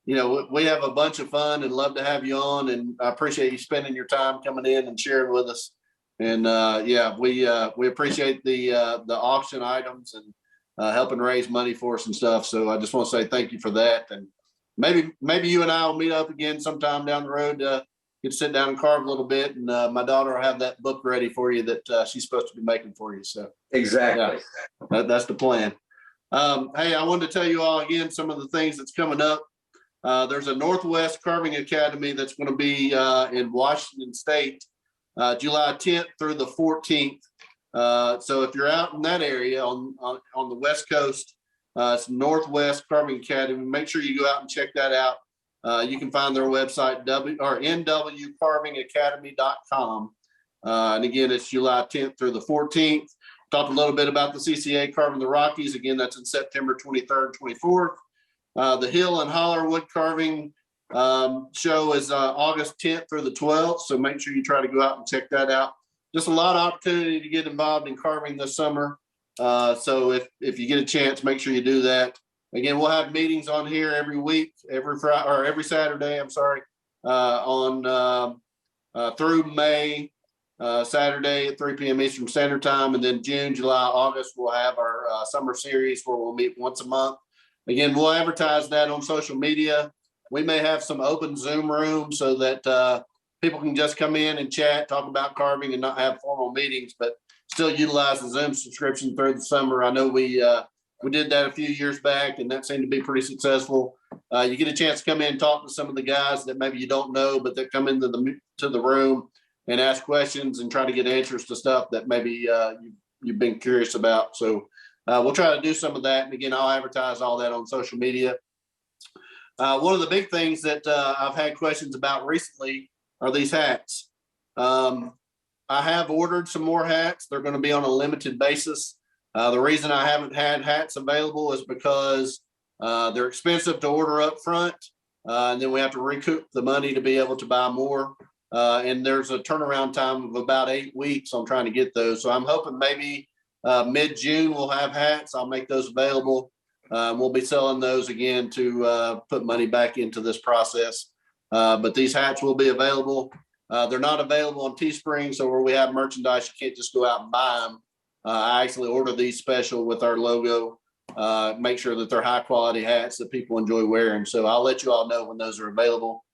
you know, we have a bunch of fun and love to have you on. And I appreciate you spending your time coming in and sharing with us. And yeah, we appreciate the auction items and helping raise money for us and stuff. So I just want to say thank you for that. And maybe you and I will meet up again sometime down the road. Get to sit down and carve a little bit. And my daughter will have that book ready for you that she's supposed to be making for you. So Exactly. yeah, that's the plan. Hey, I wanted to tell you all again some of the things that's coming up. There's a Northwest Carving Academy that's going to be in Washington State, July 10th through the 14th. So if you're out in that area on the West Coast, it's Northwest Carving Academy. Make sure you go out and check that out. You can find their website, nwcarvingacademy.com. And again, it's July 10th through the 14th. Talked a little bit about the CCA Carving the Rockies. Again, that's in September 23rd, 24th. The Hill and Holler Wood Carving show is August 10th through the 12th. So make sure you try to go out and check that out. Just a lot of opportunity to get involved in carving this summer. So if you get a chance, make sure you do that. Again, we'll have meetings on here every week, every Friday or every Saturday. I'm sorry, on through May, Saturday at 3 p.m. Eastern Standard Time, and then June, July, August we'll have our summer series where we'll meet once a month. Again, we'll advertise that on social media. We may have some open Zoom rooms so that people can just come in and chat, talk about carving, and not have formal meetings, but still utilize the Zoom subscription through the summer. I know we did that a few years back, and that seemed to be pretty successful. You get a chance to come in and talk to some of the guys that maybe you don't know, but that come into the room and ask questions and try to get answers to stuff that maybe you've been curious about. So we'll try to do some of that. And again, I'll advertise all that on social media. One of the big things that I've had questions about recently are these hats. I have ordered some more hats. They're going to be on a limited basis. The reason I haven't had hats available is because they're expensive to order up front. And then we have to recoup the money to be able to buy more. And there's a turnaround time of about 8 weeks on trying to get those. So I'm hoping maybe mid-June we'll have hats. I'll make those available. We'll be selling those again to put money back into this process. But these hats will be available. They're not available on Teespring. So where we have merchandise, you can't just go out and buy them. I actually order these special with our logo, make sure that they're high quality hats that people enjoy wearing. So I'll let you all know when those are available.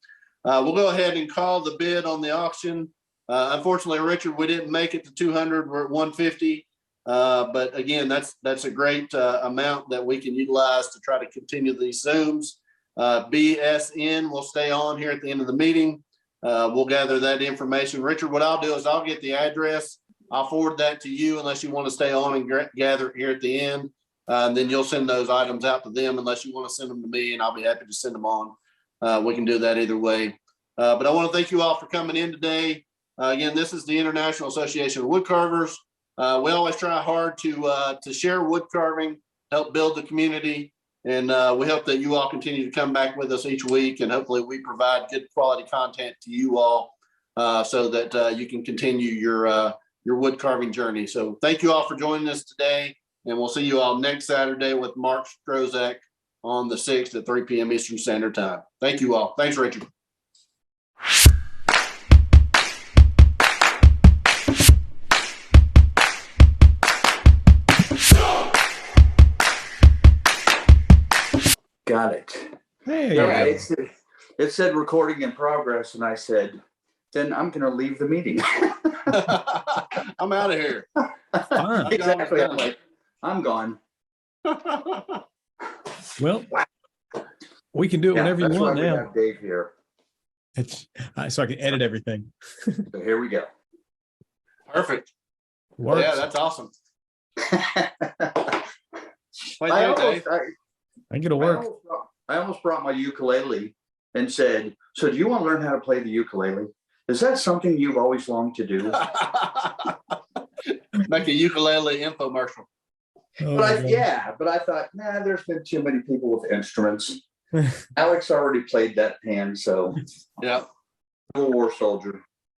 We'll go ahead and call the bid on the auction. Unfortunately, Richard, we didn't make it to 200. We're at 150. But again, that's a great amount that we can utilize to try to continue these Zooms. BSN will stay on here at the end of the meeting. We'll gather that information. Richard, what I'll do is I'll get the address. I'll forward that to you unless you want to stay on and gather it here at the end. And then you'll send those items out to them unless you want to send them to me, and I'll be happy to send them on. We can do that either way. But I want to thank you all for coming in today. Again, this is the International Association of Woodcarvers. We always try hard to share wood carving, help build the community. And we hope that you all continue to come back with us each week. And hopefully we provide good quality content to you all so that you can continue your wood carving journey. So thank you all for joining us today. And we'll see you all next Saturday with Mark Strozak on the 6th at 3 p.m. Eastern Standard Time. Thank you all. Thanks, Richard. Got it. Hey, Yeah, it said recording in progress, and I said, then I'm going to leave the meeting. I'm out of here. fine. Exactly. I'm like, I'm gone. Well, we can do it Yeah, whenever you that's why want we now. have Dave here. It's so I can edit everything. So here we go. Perfect. Works. Yeah, that's awesome. What I do you do, almost, Dave? I get to I work. almost brought- I almost brought my ukulele and said, so do you want to learn how to play the ukulele? Is that something you've always longed to do? Make a ukulele infomercial. Oh, But my God. but I thought, nah, there's been too many people with instruments. Alex already played that hand, so Yeah. I'm a war soldier.